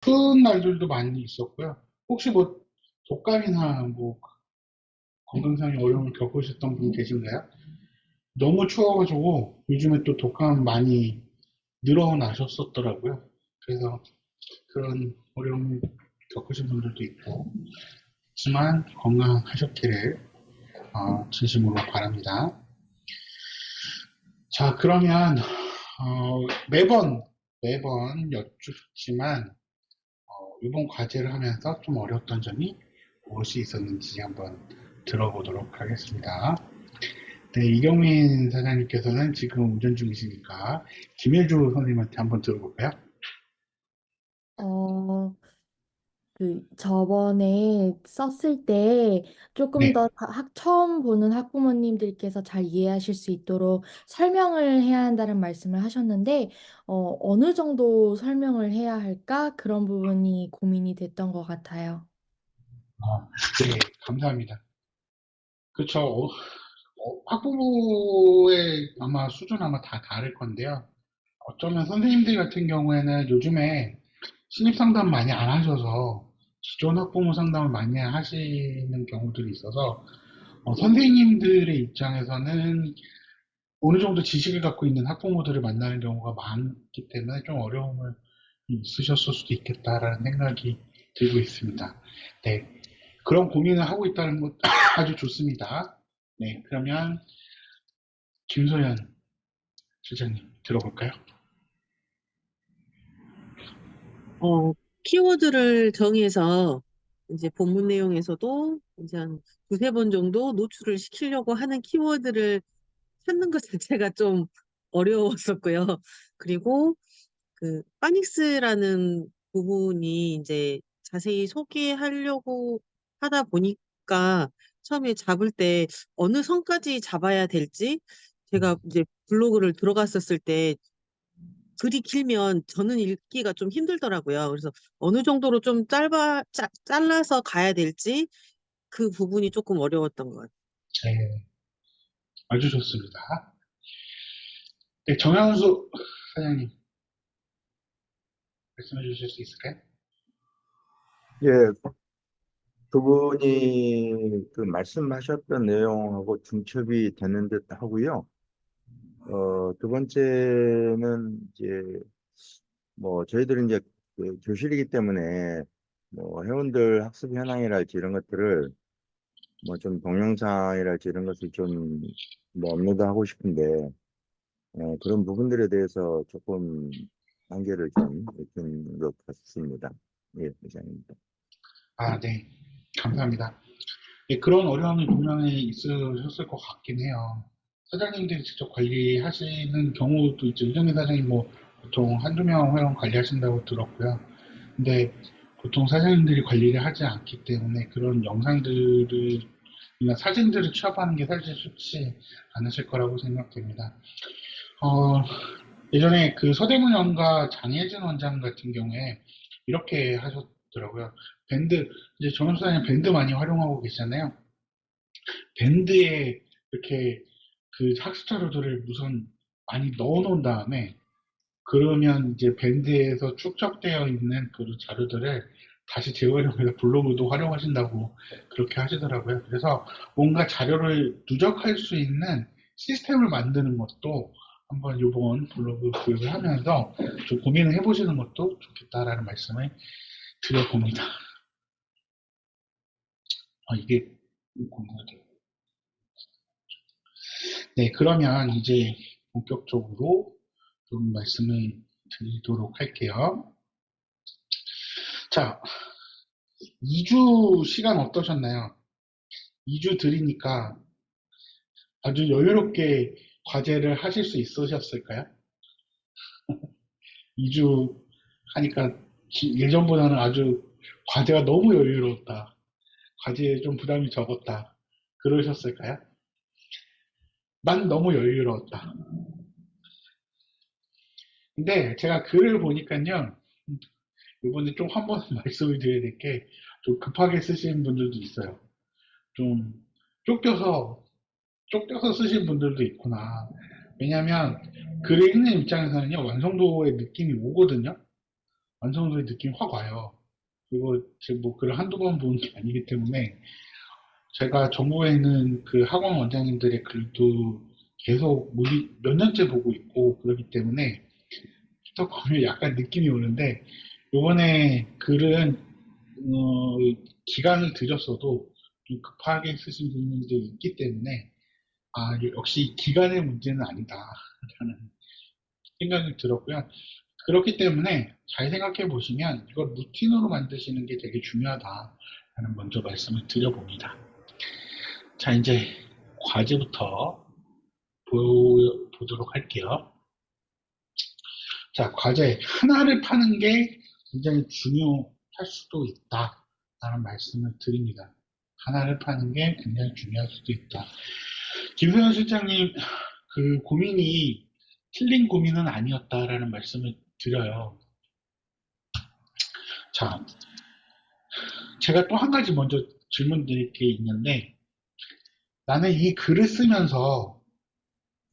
추운 날들도 많이 있었고요. 혹시 뭐 독감이나 뭐 건강상의 어려움을 겪으셨던 분 계신가요? 너무 추워가지고 요즘에 또 독감 많이 늘어나셨었더라고요. 그래서 그런 어려움을 겪으신 분들도 있고, 하지만 건강하셨기를 진심으로 바랍니다. 자, 그러면 매번 여쭙지만 이번 과제를 하면서 좀 어려웠던 점이 무엇이 있었는지 한번 들어보도록 하겠습니다. 네, 이경민 사장님께서는 지금 운전 중이시니까 김혜주 선생님한테 한번 들어볼까요? 어, 저번에 썼을 때 조금 네. 더 처음 보는 학부모님들께서 잘 이해하실 수 있도록 설명을 해야 한다는 말씀을 하셨는데, 어느 정도 설명을 해야 할까? 그런 부분이 고민이 됐던 것 같아요. 네, 감사합니다. 그쵸. 학부모의 아마 수준 아마 다 다를 건데요. 어쩌면 선생님들 같은 경우에는 요즘에 신입상담 많이 안 하셔서 기존 학부모 상담을 많이 하시는 경우들이 있어서 선생님들의 입장에서는 어느 정도 지식을 갖고 있는 학부모들을 만나는 경우가 많기 때문에 좀 어려움을 있으셨을 수도 있겠다라는 생각이 들고 있습니다. 네. 그런 고민을 하고 있다는 것 아주 좋습니다. 네. 그러면 김소연 실장님 들어볼까요? 어, 키워드를 정해서 이제 본문 내용에서도 이제 한 두세 번 정도 노출을 시키려고 하는 키워드를 찾는 것 자체가 좀 어려웠었고요. 그리고 그 파닉스라는 부분이 이제 자세히 소개하려고 하다 보니까 처음에 잡을 때 어느 선까지 잡아야 될지 제가 이제 블로그를 들어갔었을 때 글이 길면 저는 읽기가 좀 힘들더라고요. 그래서 어느 정도로 좀 잘라서 가야 될지 그 부분이 조금 어려웠던 것 같아요. 네. 아주 좋습니다. 네, 정현수 사장님 말씀해 주실 수 있을까요? 예, 두 분이 그 말씀하셨던 내용하고 중첩이 되는 듯 하고요. 두 번째는 이제 뭐 저희들은 이제 그 교실이기 때문에 뭐 회원들 학습 현황이랄지 이런 것들을 뭐 좀 동영상이랄지 이런 것을 좀 뭐 업로드하고 싶은데 그런 부분들에 대해서 조금 한계를 좀 느낀 것 같습니다. 예, 이상입니다. 네. 감사합니다. 네, 그런 어려움이 분명히 있으셨을 것 같긴 해요. 사장님들이 직접 관리하시는 경우도 있죠. 이정희 사장님 뭐 보통 한두 명 회원 관리하신다고 들었고요. 근데 보통 사장님들이 관리를 하지 않기 때문에 그런 영상들이나 사진들을 취합하는 게 사실 쉽지 않으실 거라고 생각됩니다. 어, 예전에 그 서대문 원과 장혜진 원장 같은 경우에 이렇게 하셨더라고요. 밴드, 이제 정현 사장님 밴드 많이 활용하고 계시잖아요. 밴드에 이렇게 그 학습 자료들을 우선 많이 넣어 놓은 다음에 그러면 이제 밴드에서 축적되어 있는 그 자료들을 다시 재활용해서 블로그도 활용하신다고 그렇게 하시더라고요. 그래서 뭔가 자료를 누적할 수 있는 시스템을 만드는 것도 한번 이번 블로그 교육을 하면서 좀 고민을 해보시는 것도 좋겠다라는 말씀을 드려봅니다. 이게 궁금하네요. 네, 그러면 이제 본격적으로 좀 말씀을 드리도록 할게요. 자, 2주 시간 어떠셨나요? 2주 드리니까 아주 여유롭게 과제를 하실 수 있으셨을까요? 2주 하니까 예전보다는 아주 과제가 너무 여유로웠다. 과제에 좀 부담이 적었다. 그러셨을까요? 난 너무 여유로웠다. 근데 제가 글을 보니까요, 이번에 좀 한 번 말씀을 드려야 될 게, 좀 급하게 쓰시는 분들도 있어요. 좀 쫓겨서, 쫓겨서 쓰신 분들도 있구나. 왜냐면, 글을 읽는 입장에서는요, 완성도의 느낌이 오거든요. 완성도의 느낌이 확 와요. 그리고 제가 뭐 글을 한두 번 본 게 아니기 때문에 제가 전국에 있는 그 학원 원장님들의 글도 계속 몇 년째 보고 있고 그렇기 때문에 또 보면 약간 느낌이 오는데 요번에 글은 기간을 들였어도 좀 급하게 쓰신 분들이 있기 때문에 역시 기간의 문제는 아니다라는 생각이 들었고요. 그렇기 때문에 잘 생각해 보시면 이걸 루틴으로 만드시는 게 되게 중요하다라는 먼저 말씀을 드려봅니다. 자, 이제 과제부터 보도록 할게요. 자, 과제 하나를 파는 게 굉장히 중요할 수도 있다라는 말씀을 드립니다. 하나를 파는 게 굉장히 중요할 수도 있다. 김소연 실장님 그 고민이 틀린 고민은 아니었다라는 말씀을 드려요. 자, 제가 또 한 가지 먼저 질문 드릴 게 있는데 나는 이 글을 쓰면서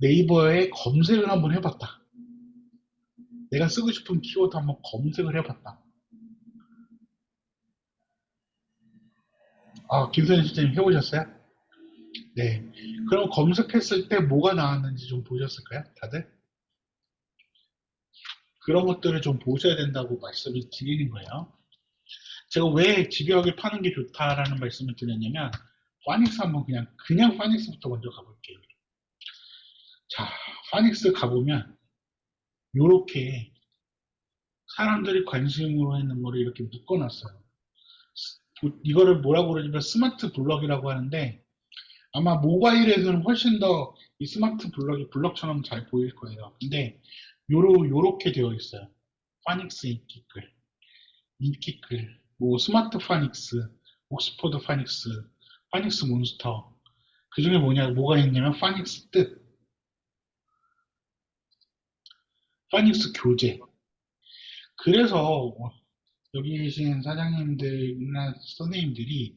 네이버에 검색을 한번 해봤다. 내가 쓰고 싶은 키워드 한번 검색을 해봤다. 김소연 실장님 해보셨어요? 네. 그럼 검색했을 때 뭐가 나왔는지 좀 보셨을까요? 다들? 그런 것들을 좀 보셔야 된다고 말씀을 드리는 거예요. 제가 왜 집요하게 파는 게 좋다라는 말씀을 드렸냐면 파닉스 한번 그냥 파닉스부터 먼저 가볼게요. 자, 파닉스 가보면 요렇게 사람들이 관심으로 있는 거를 이렇게 묶어놨어요. 이거를 뭐라고 그러냐면 스마트 블럭이라고 하는데 아마 모바일에서는 훨씬 더 이 스마트 블럭이 블럭처럼 잘 보일 거예요. 근데 요렇게 되어 있어요. 파닉스 인기글, 뭐 스마트 파닉스, 옥스퍼드 파닉스, 파닉스 몬스터. 그 중에 뭐가 있냐면 파닉스 뜻, 파닉스 교재. 그래서 여기 계신 사장님들이나 선생님들이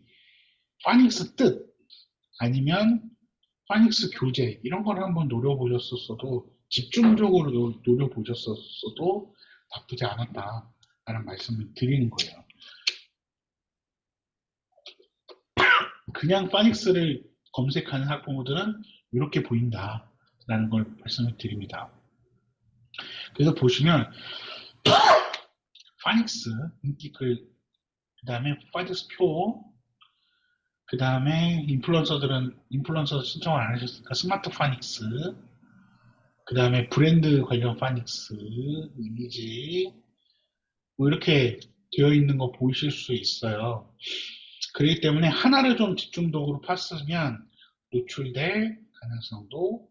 파닉스 뜻 아니면 파닉스 교재 이런 걸 한번 노려보셨었어도 집중적으로 노려보셨었어도 나쁘지 않았다라는 말씀을 드리는 거예요. 그냥 파닉스를 검색하는 학부모들은 이렇게 보인다라는 걸 말씀을 드립니다. 그래서 보시면 파닉스 인기글, 그 다음에 파닉스 표, 그 다음에 인플루언서 신청을 안 하셨으니까 스마트 파닉스, 그 다음에 브랜드 관련 파닉스, 이미지, 뭐 이렇게 되어 있는 거 보실 수 있어요. 그렇기 때문에 하나를 좀 집중적으로 팠으면 노출될 가능성도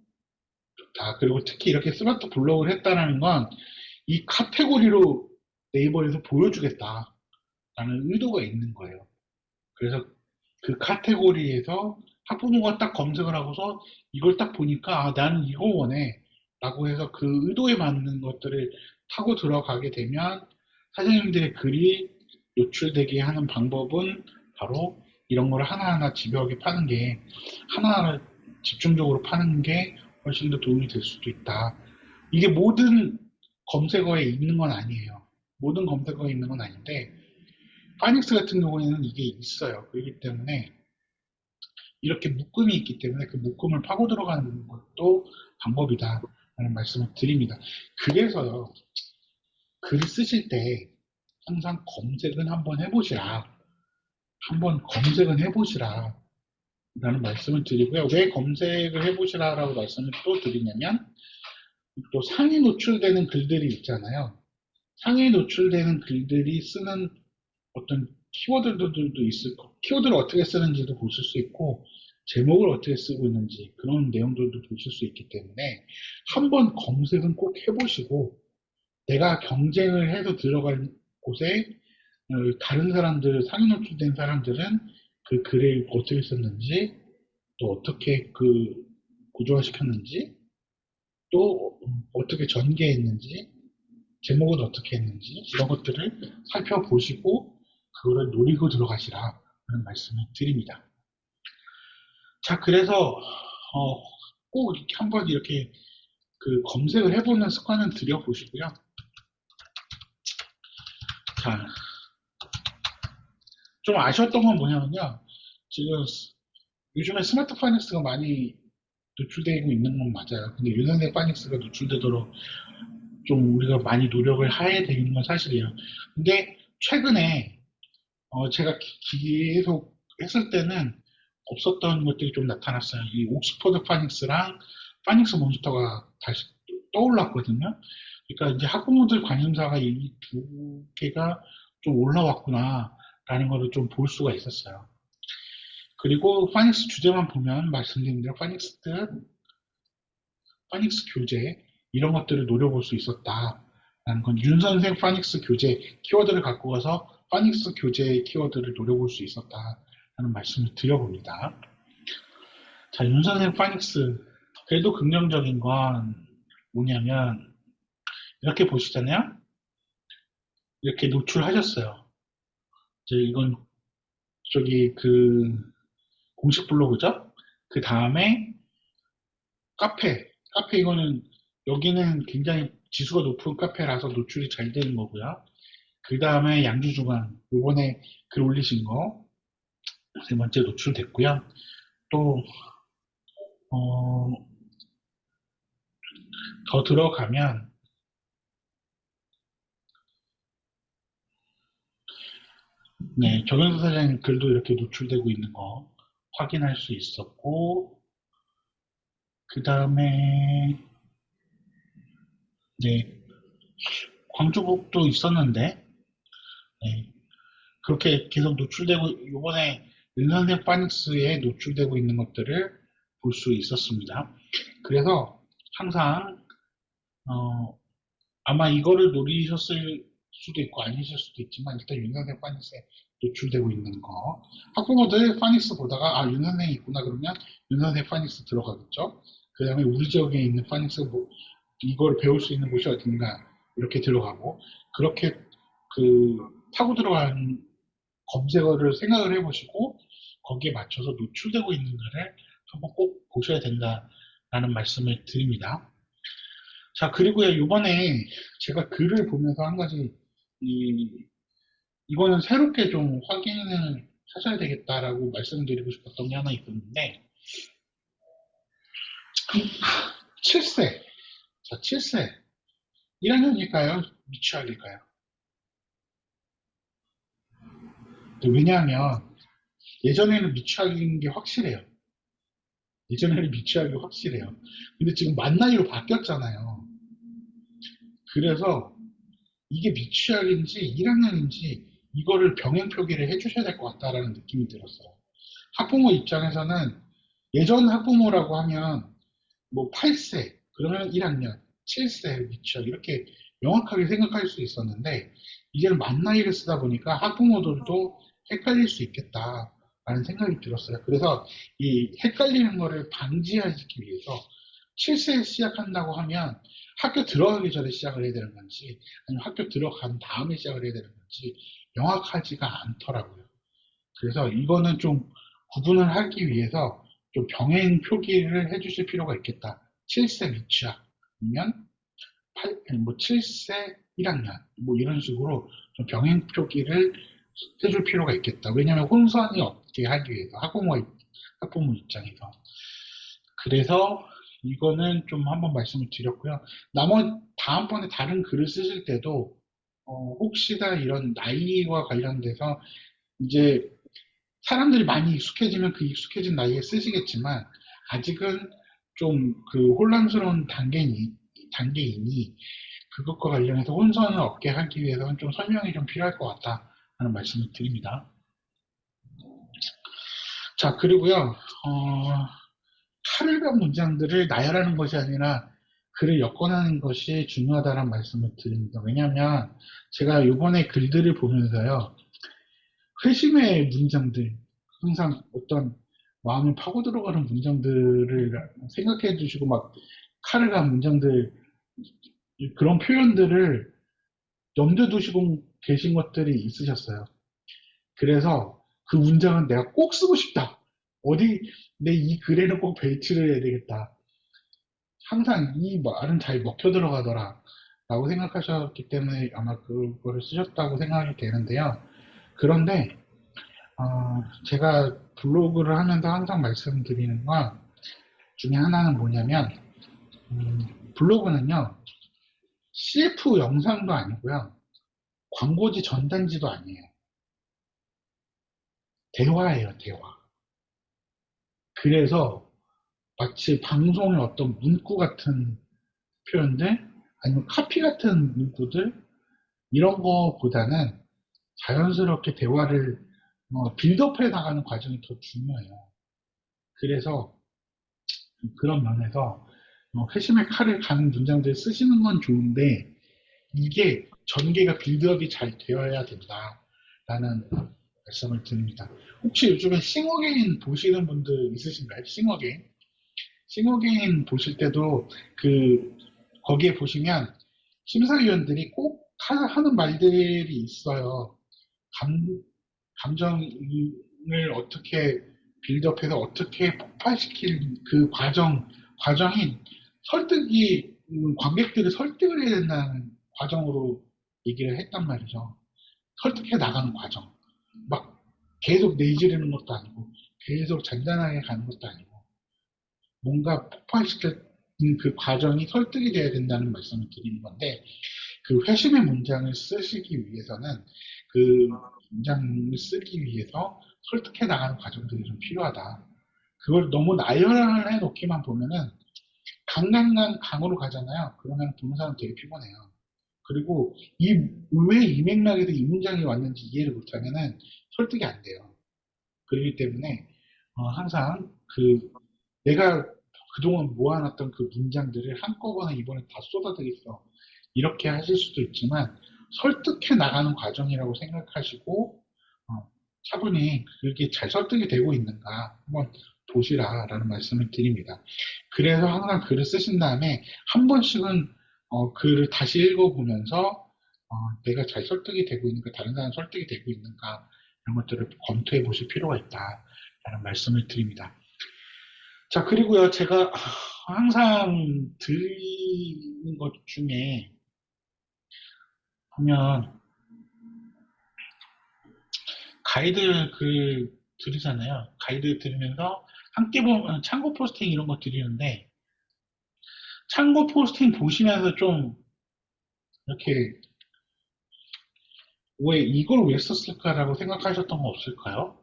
좋다. 그리고 특히 이렇게 스마트 블록을 했다는 건 이 카테고리로 네이버에서 보여주겠다라는 의도가 있는 거예요. 그래서 그 카테고리에서 학부모가 딱 검색을 하고서 이걸 딱 보니까 나는 이거 원해 라고 해서 그 의도에 맞는 것들을 타고 들어가게 되면 사장님들의 글이 노출되게 하는 방법은 바로 이런 걸 하나하나 집요하게 파는 게 하나하나 집중적으로 파는 게 훨씬 더 도움이 될 수도 있다. 이게 모든 검색어에 있는 건 아니에요. 모든 검색어에 있는 건 아닌데 파닉스 같은 경우에는 이게 있어요. 그렇기 때문에 이렇게 묶음이 있기 때문에 그 묶음을 파고 들어가는 것도 방법이다 라는 말씀을 드립니다. 그래서요, 글을 쓰실 때 항상 검색은 한번 해보시라. 한번 검색은 해보시라 라는 말씀을 드리고요. 왜 검색을 해보시라 라고 말씀을 또 드리냐면 또 상위 노출되는 글들이 있잖아요. 상위 노출되는 글들이 쓰는 어떤 키워드들도 있을 거고, 키워드를 어떻게 쓰는지도 보실 수 있고, 제목을 어떻게 쓰고 있는지 그런 내용들도 보실 수 있기 때문에 한번 검색은 꼭 해보시고 내가 경쟁을 해서 들어갈 곳에 다른 사람들, 상위 노출된 사람들은 그 글을 어떻게 썼는지 또 어떻게 그 구조화시켰는지 또 어떻게 전개했는지 제목은 어떻게 했는지 이런 것들을 살펴보시고 그거를 노리고 들어가시라는 말씀을 드립니다. 자, 그래서 꼭 이렇게 한번 이렇게 그 검색을 해보는 습관을 들여보시고요. 자, 좀 아쉬웠던 건 뭐냐면요. 지금 요즘에 스마트 파이낸스가 많이 노출되고 있는 건 맞아요. 근데 유난히 파이낸스가 노출되도록 좀 우리가 많이 노력을 해야 되는 건 사실이에요. 근데 최근에 제가 계속 했을 때는 없었던 것들이 좀 나타났어요. 이 옥스퍼드 파닉스랑 파닉스 모니터가 다시 떠올랐거든요. 그러니까 이제 학부모들 관심사가 이 두 개가 좀 올라왔구나라는 것을 좀 볼 수가 있었어요. 그리고 파닉스 주제만 보면 말씀드린 대로 파닉스 교재 이런 것들을 노려볼 수 있었다라는 건 윤선생 파닉스 교재 키워드를 갖고 가서 파닉스 교재 키워드를 노려볼 수 있었다라는 말씀을 드려봅니다. 자, 윤선생 파닉스 그래도 긍정적인 건 뭐냐면 이렇게 보시잖아요. 이렇게 노출하셨어요. 이제 이건 저기 그 공식 블로그죠. 그 다음에 카페 이거는 여기는 굉장히 지수가 높은 카페라서 노출이 잘 되는 거고요. 그 다음에 양주주간 요번에 글 올리신 거 세 번째 노출됐고요. 또 더 들어가면 네, 정현수 사장님 글도 이렇게 노출되고 있는 거 확인할 수 있었고 그 다음에 네, 광주북도 있었는데 네, 그렇게 계속 노출되고 요번에 윤선생 파닉스에 노출되고 있는 것들을 볼 수 있었습니다. 그래서 항상 아마 이거를 노리셨을 수도 있고 아니실 수도 있지만 일단 윤선생 파닉스에 노출되고 있는 거 학부모들 파닉스 보다가 아 윤선생이 있구나 그러면 윤선생 파닉스 들어가겠죠. 그 다음에 우리 지역에 있는 파닉스 뭐 이걸 배울 수 있는 곳이 어딘가 이렇게 들어가고 그렇게 그 타고 들어간 검색어를 생각을 해보시고 거기에 맞춰서 노출되고 있는 거를 한번 꼭 보셔야 된다라는 말씀을 드립니다. 자, 그리고요, 이번에 제가 글을 보면서 한 가지, 이거는 새롭게 좀 확인을 하셔야 되겠다라고 말씀드리고 싶었던 게 하나 있었는데, 7세. 자, 7세. 1학년일까요? 미취학일까요? 왜냐하면, 예전에는 미취학인 게 확실해요. 예전에는 미취학이 확실해요. 근데 지금 만 나이로 바뀌었잖아요. 그래서 이게 미취학인지 1학년인지 이거를 병행 표기를 해주셔야 될 것 같다라는 느낌이 들었어요. 학부모 입장에서는 예전 학부모라고 하면 뭐 8세, 그러면 1학년, 7세 미취학 이렇게 명확하게 생각할 수 있었는데 이제는 만 나이를 쓰다 보니까 학부모들도 헷갈릴 수 있겠다라는 생각이 들었어요. 그래서 이 헷갈리는 거를 방지하기 위해서 7세에 시작한다고 하면 학교 들어가기 전에 시작을 해야 되는 건지 아니면 학교 들어간 다음에 시작을 해야 되는 건지 명확하지가 않더라고요. 그래서 이거는 좀 구분을 하기 위해서 좀 병행 표기를 해주실 필요가 있겠다. 7세 미취학이면 7세 1학년 뭐 이런 식으로 좀 병행 표기를 해줄 필요가 있겠다. 왜냐하면 혼선이 없게 하기 위해서 학부모 입장에서 그래서 이거는 좀 한번 말씀을 드렸고요. 다음번에 다른 글을 쓰실 때도 혹시나 이런 나이와 관련돼서 이제 사람들이 많이 익숙해지면 그 익숙해진 나이에 쓰시겠지만 아직은 좀 그 혼란스러운 단계이니 그것과 관련해서 혼선을 없게 하기 위해서는 좀 설명이 좀 필요할 것 같다 하는 말씀을 드립니다. 자, 그리고요, 칼을병 문장들을 나열하는 것이 아니라 글을 엮어내는 것이 중요하다는 말씀을 드립니다. 왜냐하면 제가 이번에 글들을 보면서요, 회심의 문장들, 항상 어떤 마음이 파고 들어가는 문장들을 생각해 주시고 막 칼을 간 문장들, 그런 표현들을 염두에 두시고 계신 것들이 있으셨어요. 그래서 그 문장은 내가 꼭 쓰고 싶다. 내 이 글에는 꼭 배치를 해야 되겠다. 항상 이 말은 잘 먹혀 들어가더라. 라고 생각하셨기 때문에 아마 그거를 쓰셨다고 생각이 되는데요. 그런데 제가 블로그를 하면서 항상 말씀드리는 것 중에 하나는 뭐냐면 블로그는요 CF 영상도 아니고요 광고지 전단지도 아니에요. 대화예요, 대화. 그래서 마치 방송의 어떤 문구 같은 표현들 아니면 카피 같은 문구들 이런 거보다는 자연스럽게 대화를 빌드업해 나가는 과정이 더 중요해요. 그래서 그런 면에서 회심의 칼을 가는 문장들 쓰시는 건 좋은데 이게 전개가 빌드업이 잘 되어야 된다라는 말씀을 드립니다. 혹시 요즘에 싱어게인 보시는 분들 있으신가요? 싱어게인? 싱어게인 보실 때도 거기에 보시면 심사위원들이 꼭 하는 말들이 있어요. 감, 감정을 어떻게 빌드업해서 어떻게 폭발시킬 그 과정이 설득이, 관객들을 설득을 해야 된다는 과정으로 얘기를 했단 말이죠. 설득해 나가는 과정. 막 계속 내지르는 것도 아니고, 계속 잔잔하게 가는 것도 아니고, 뭔가 폭발시키는 그 과정이 설득이 돼야 된다는 말씀을 드리는 건데, 그 회심의 문장을 쓰시기 위해서는 그 문장을 쓰기 위해서 설득해 나가는 과정들이 좀 필요하다. 그걸 너무 나열해 놓기만 보면은 강강강 강으로 가잖아요. 그러면 보는 사람 되게 피곤해요. 그리고 왜 이 맥락에서 이 문장이 왔는지 이해를 못하면은 설득이 안 돼요. 그렇기 때문에 항상 내가 그동안 모아놨던 그 문장들을 한꺼번에 이번에 다 쏟아내겠어. 이렇게 하실 수도 있지만 설득해 나가는 과정이라고 생각하시고 차분히 그게 잘 설득이 되고 있는가 한번 보시라라는 말씀을 드립니다. 그래서 항상 글을 쓰신 다음에 한 번씩은 글을 다시 읽어보면서 내가 잘 설득이 되고 있는가, 다른 사람 설득이 되고 있는가 이런 것들을 검토해 보실 필요가 있다라는 말씀을 드립니다. 자, 그리고요, 제가 항상 드리는 것 중에 보면 가이드 글 들으잖아요. 가이드 들으면서 함께 보면 참고 포스팅 이런 거 드리는데 참고 포스팅 보시면서 좀 이렇게 왜 이걸 왜 썼을까라고 생각하셨던 거 없을까요?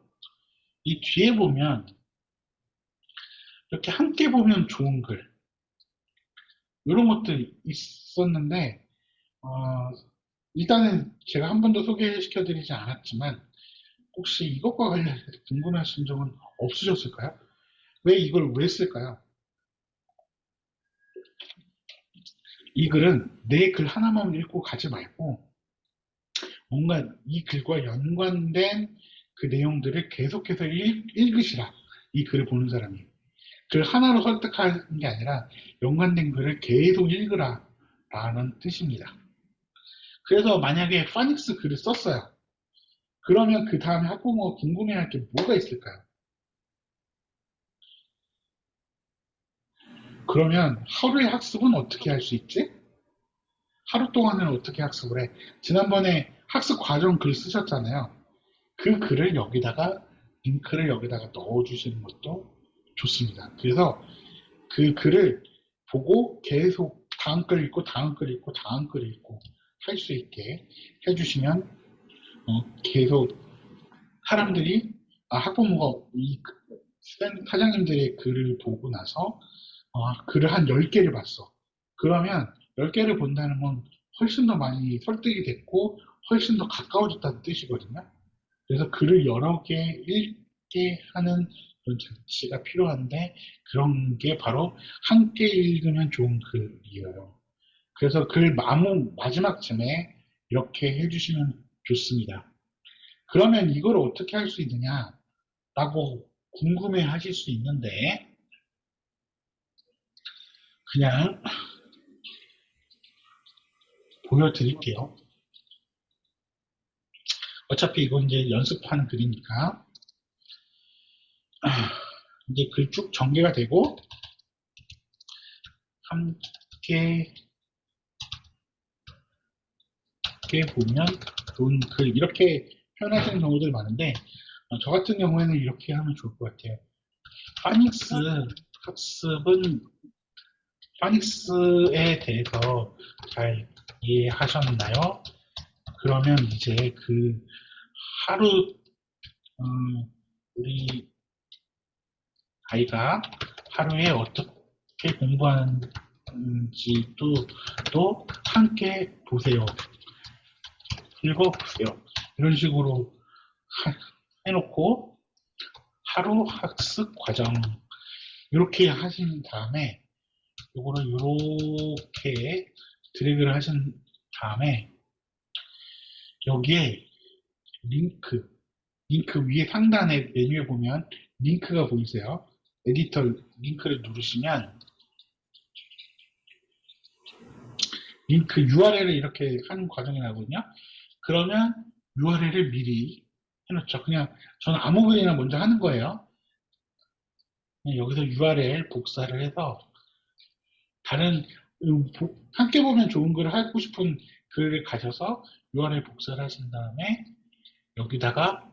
이 뒤에 보면 이렇게 함께 보면 좋은 글 이런 것들이 있었는데 일단은 제가 한 번도 소개시켜드리지 않았지만 혹시 이것과 관련해서 궁금하신 점은 없으셨을까요? 왜 이걸 왜 쓸까요? 이 글은 내 글 하나만 읽고 가지 말고 뭔가 이 글과 연관된 그 내용들을 계속해서 읽으시라. 이 글을 보는 사람이. 글 하나로 설득하는 게 아니라 연관된 글을 계속 읽으라 라는 뜻입니다. 그래서 만약에 파닉스 글을 썼어요. 그러면 그 다음에 학부모가 궁금해할 게 뭐가 있을까요? 그러면 하루의 학습은 어떻게 할 수 있지? 하루 동안은 어떻게 학습을 해? 지난번에 학습 과정 글 쓰셨잖아요. 그 글을 여기다가 링크를 여기다가 넣어주시는 것도 좋습니다. 그래서 그 글을 보고 계속 다음 글 읽고 다음 글 읽고 다음 글 읽고 할 수 있게 해주시면 계속 사람들이 학부모가 이 사장님들의 글을 보고 나서 글을 한 10개를 봤어. 그러면 10개를 본다는 건 훨씬 더 많이 설득이 됐고 훨씬 더 가까워졌다는 뜻이거든요. 그래서 글을 여러 개 읽게 하는 그런 장치가 필요한데 그런 게 바로 함께 읽으면 좋은 글이에요. 그래서 글 마지막쯤에 이렇게 해주시면 좋습니다. 그러면 이걸 어떻게 할 수 있느냐라고 궁금해 하실 수 있는데 그냥 보여드릴게요. 어차피 이건 이제 연습하는 글이니까 이제 글 쭉 전개가 되고 함께 이렇게 보면 좋은 글 이렇게 표현하시는 경우들이 많은데 저 같은 경우에는 이렇게 하면 좋을 것 같아요. 파닉스 학습은 파닉스에 대해서 잘 이해하셨나요? 그러면 이제 그 하루 우리 아이가 하루에 어떻게 공부하는지 또 함께 보세요. 읽어보세요. 이런 식으로 해놓고 하루 학습 과정 이렇게 하신 다음에 요거를 이렇게 드래그를 하신 다음에 여기에 링크 위에 상단에 메뉴에 보면 링크가 보이세요. 에디터 링크를 누르시면 링크 URL을 이렇게 하는 과정이 나거든요. 그러면 URL을 미리 해놓죠. 그냥 저는 아무 글이나 먼저 하는 거예요. 여기서 URL 복사를 해서 다른 함께 보면 좋은 글을 하고 싶은 글을 가져서 URL 복사를 하신 다음에 여기다가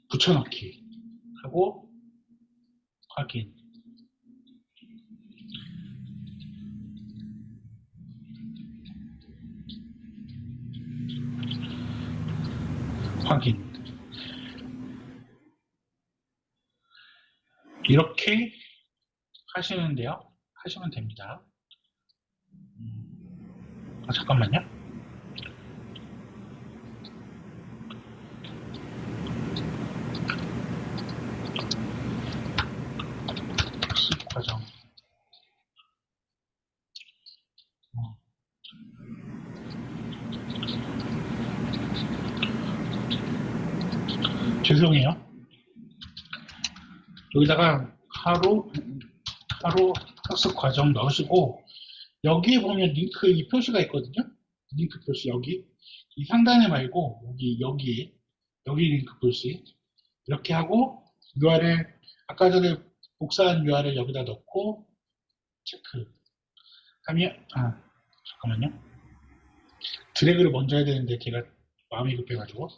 붙여넣기 하고 확인. 확인. 이렇게 하시면 됩니다. 잠깐만요. 학습 과정. 죄송해요. 여기다가 하루 학습 과정 넣으시고 여기에 보면 링크 이 표시가 있거든요. 링크 표시 여기 이 상단에 말고 여기 링크 표시 이렇게 하고 URL 아까 전에 복사한 URL 여기다 넣고 체크 하면 잠깐만요. 드래그를 먼저 해야 되는데 제가 마음이 급해가지고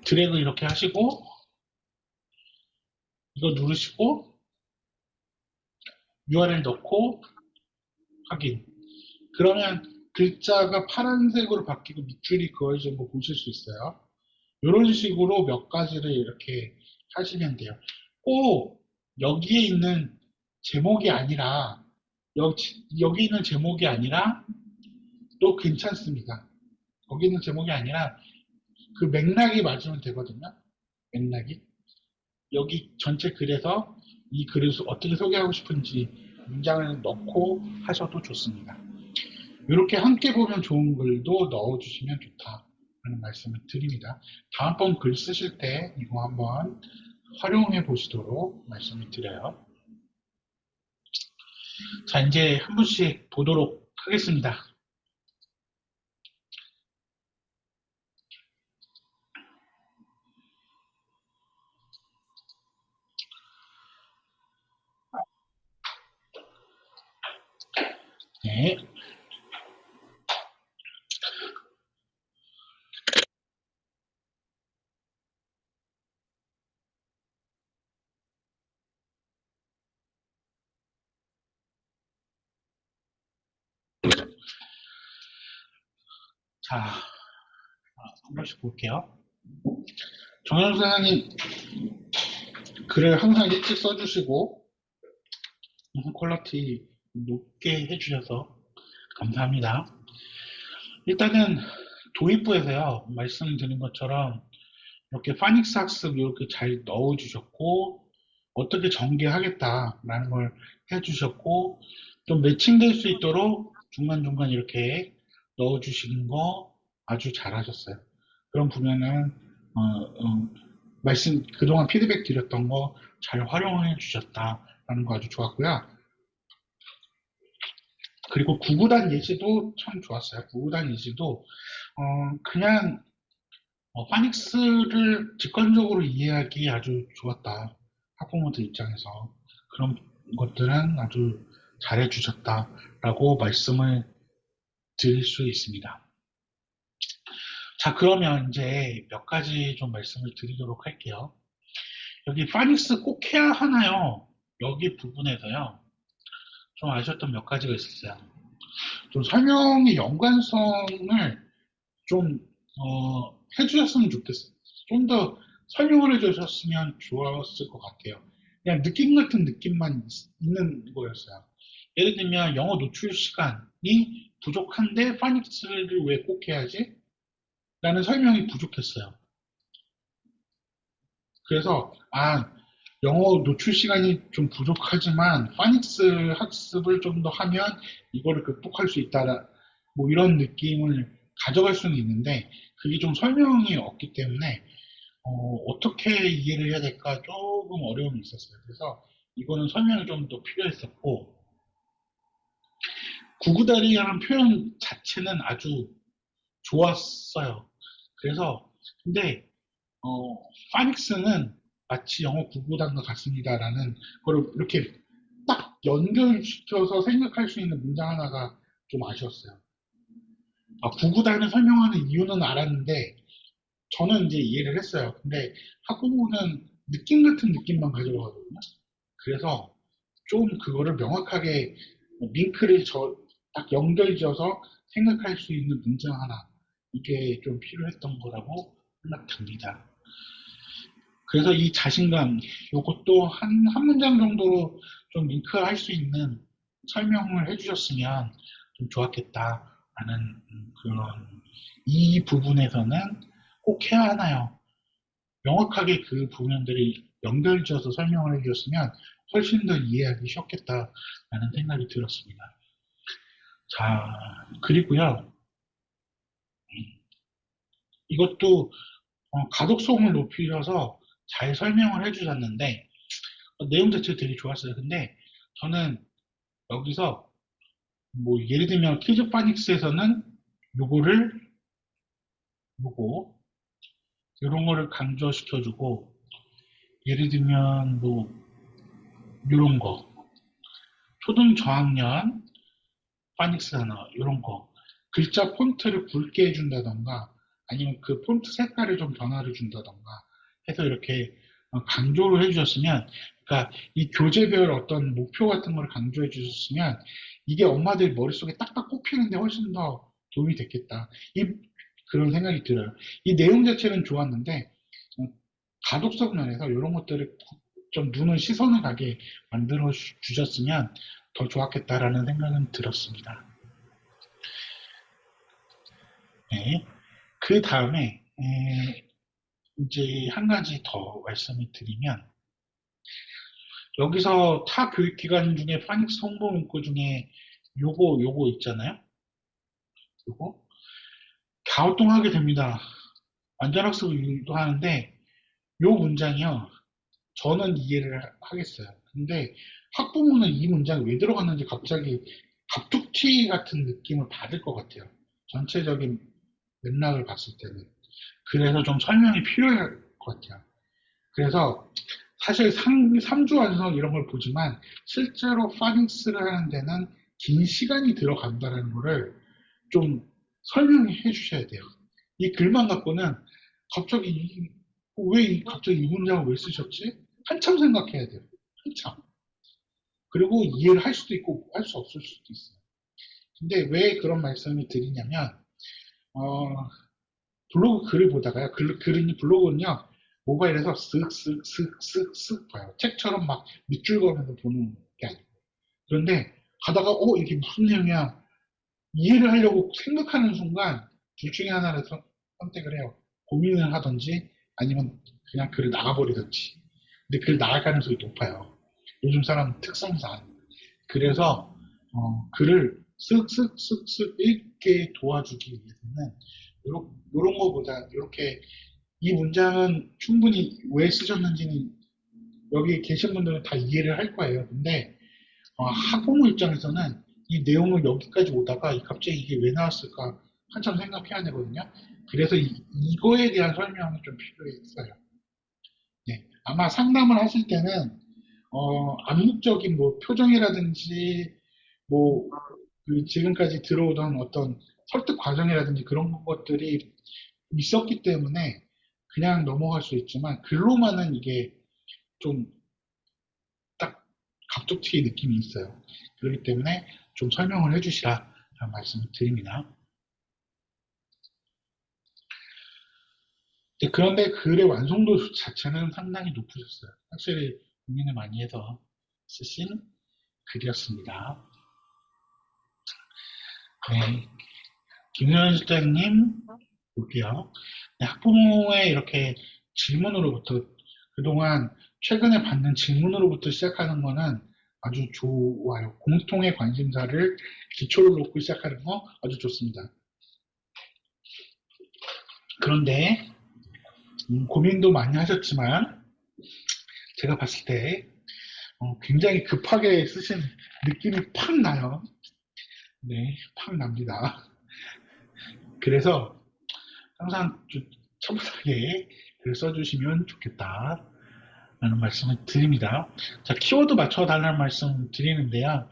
드래그 이렇게 하시고 이거 누르시고 URL 넣고 확인. 그러면 글자가 파란색으로 바뀌고 밑줄이 그어진 거 보실 수 있어요. 이런 식으로 몇 가지를 이렇게 하시면 돼요. 꼭 여기에 있는 제목이 아니라 여기 있는 제목이 아니라 또 괜찮습니다. 거기 있는 제목이 아니라 그 맥락이 맞으면 되거든요. 맥락이 여기 전체 글에서 이 글을 어떻게 소개하고 싶은지 문장을 넣고 하셔도 좋습니다. 이렇게 함께 보면 좋은 글도 넣어주시면 좋다라는 말씀을 드립니다. 다음번 글 쓰실 때 이거 한번 활용해 보시도록 말씀을 드려요. 자, 이제 한 분씩 보도록 하겠습니다. 네. 자, 한 번씩 볼게요. 정현 선생님 글을 항상 일찍 써주시고 퀄리티 높게 해주셔서 감사합니다. 일단은 도입부에서요 말씀드린 것처럼 이렇게 파닉스 학습 이렇게 잘 넣어주셨고 어떻게 전개하겠다라는 걸 해주셨고 좀 매칭될 수 있도록 중간중간 이렇게 넣어주시는 거 아주 잘하셨어요. 그럼 보면은 그동안 피드백 드렸던 거 잘 활용해 주셨다라는 거 아주 좋았고요. 그리고 구구단 예시도 참 좋았어요. 구구단 예시도 그냥 파닉스를 직관적으로 이해하기 아주 좋았다. 학부모들 입장에서 그런 것들은 아주 잘해주셨다라고 말씀을 드릴 수 있습니다. 자, 그러면 이제 몇 가지 좀 말씀을 드리도록 할게요. 여기 파닉스 꼭 해야 하나요? 여기 부분에서요. 좀 아셨던 몇 가지가 있었어요. 좀 설명의 연관성을 좀 해주셨으면 좋겠어요. 좀 더 설명을 해주셨으면 좋았을 것 같아요. 그냥 느낌 같은 느낌만 있는 거였어요. 예를 들면 영어 노출 시간이 부족한데 파닉스를 왜 꼭 해야지? 라는 설명이 부족했어요. 그래서 영어 노출 시간이 좀 부족하지만 파닉스 학습을 좀 더 하면 이거를 극복할 수 있다. 뭐 이런 느낌을 가져갈 수는 있는데 그게 좀 설명이 없기 때문에 어떻게 이해를 해야 될까 조금 어려움이 있었어요. 그래서 이거는 설명이 좀 더 필요했었고 구구다리라는 표현 자체는 아주 좋았어요. 그래서 근데 파닉스는 마치 영어 구구단과 같습니다라는 걸 이렇게 딱 연결시켜서 생각할 수 있는 문장 하나가 좀 아쉬웠어요. 구구단을 설명하는 이유는 알았는데 저는 이제 이해를 했어요. 근데 학부모는 느낌 같은 느낌만 가져가거든요. 그래서 좀 그거를 명확하게 링크를 딱 연결지어서 생각할 수 있는 문장 하나 이게 좀 필요했던 거라고 생각됩니다. 그래서 이 자신감 이것도 한 문장 정도로 좀 링크할 수 있는 설명을 해주셨으면 좀 좋았겠다라는 그런 이 부분에서는 꼭 해야 하나요? 명확하게 그 부분들이 연결지어서 설명을 해주셨으면 훨씬 더 이해하기 쉬웠겠다라는 생각이 들었습니다. 자, 그리고요. 이것도 가독성을 높이셔서 잘 설명을 해주셨는데 내용 자체 되게 좋았어요. 근데 저는 여기서 뭐 예를 들면 키즈 파닉스에서는 요거를 요거 이런 거를 강조시켜주고 예를 들면 뭐 요런 거 초등 저학년 파닉스 단어 이런 거 글자 폰트를 굵게 해준다던가 아니면 그 폰트 색깔을 좀 변화를 준다던가 해서 이렇게 강조를 해주셨으면 그러니까 이 교재별 어떤 목표 같은 걸 강조해 주셨으면 이게 엄마들 머릿속에 딱딱 꼽히는데 훨씬 더 도움이 됐겠다. 그런 생각이 들어요. 이 내용 자체는 좋았는데 가독성 면에서 이런 것들을 좀 눈을 시선을 가게 만들어 주셨으면 더 좋았겠다라는 생각은 들었습니다. 네. 그 다음에 이제 한 가지 더 말씀을 드리면 여기서 타 교육기관 중에 파닉스 홍보 문구 중에 요거 있잖아요. 요거 갸우뚱하게 됩니다. 완전학습을 유도하는데 요 문장이요. 저는 이해를 하겠어요. 근데 학부모는 이 문장이 왜 들어갔는지 갑자기 갑툭튀 같은 느낌을 받을 것 같아요. 전체적인 맥락을 봤을 때는. 그래서 좀 설명이 필요할 것 같아요. 그래서 사실 3주 완성 이런 걸 보지만 실제로 파닉스를 하는 데는 긴 시간이 들어간다는 거를 좀 설명해 주셔야 돼요. 이 글만 갖고는 갑자기 갑자기 이 문장을 왜 쓰셨지? 한참 생각해야 돼요. 한참. 그리고 이해를 할 수도 있고 할 수 없을 수도 있어요. 근데 왜 그런 말씀을 드리냐면 블로그 글을 보다가요. 블로그는요. 모바일에서 쓱쓱쓱쓱쓱 봐요. 책처럼 막 밑줄 그으면서 보는 게 아니고. 그런데 가다가 이게 무슨 내용이야 이해를 하려고 생각하는 순간 둘 중에 하나를 선택을 해요. 고민을 하든지 아니면 그냥 글을 나가버리든지. 근데 글 나갈 가능성이 높아요. 요즘 사람 특성상. 그래서 글을 쓱쓱쓱쓱 읽게 도와주기 위해서는 이런 거보다 이렇게 이 문장은 충분히 왜 쓰셨는지는 여기 계신 분들은 다 이해를 할 거예요. 근데 학부모 입장에서는 이 내용을 여기까지 오다가 갑자기 이게 왜 나왔을까 한참 생각해야 되거든요. 그래서 이거에 대한 설명이 좀 필요했어요. 네, 아마 상담을 하실 때는 암묵적인 뭐 표정이라든지 뭐, 그 지금까지 들어오던 어떤 설득 과정이라든지 그런 것들이 있었기 때문에 그냥 넘어갈 수 있지만, 글로만은 이게 좀 딱 갑툭튀 느낌이 있어요. 그렇기 때문에 좀 설명을 해주시라 라는 말씀을 드립니다. 그런데 글의 완성도 자체는 상당히 높으셨어요. 확실히 고민을 많이 해서 쓰신 글이었습니다. 네, 김효연 실장님 볼게요. 네, 학부모의 이렇게 질문으로부터 그동안 최근에 받는 질문으로부터 시작하는 거는 아주 좋아요. 공통의 관심사를 기초로 놓고 시작하는 거 아주 좋습니다. 그런데 고민도 많이 하셨지만 제가 봤을 때 굉장히 급하게 쓰신 느낌이 팍 나요. 네, 팍 납니다. 그래서 항상 좀 차분하게 글 써주시면 좋겠다 라는 말씀을 드립니다. 자, 키워드 맞춰달라는 말씀 드리는데요.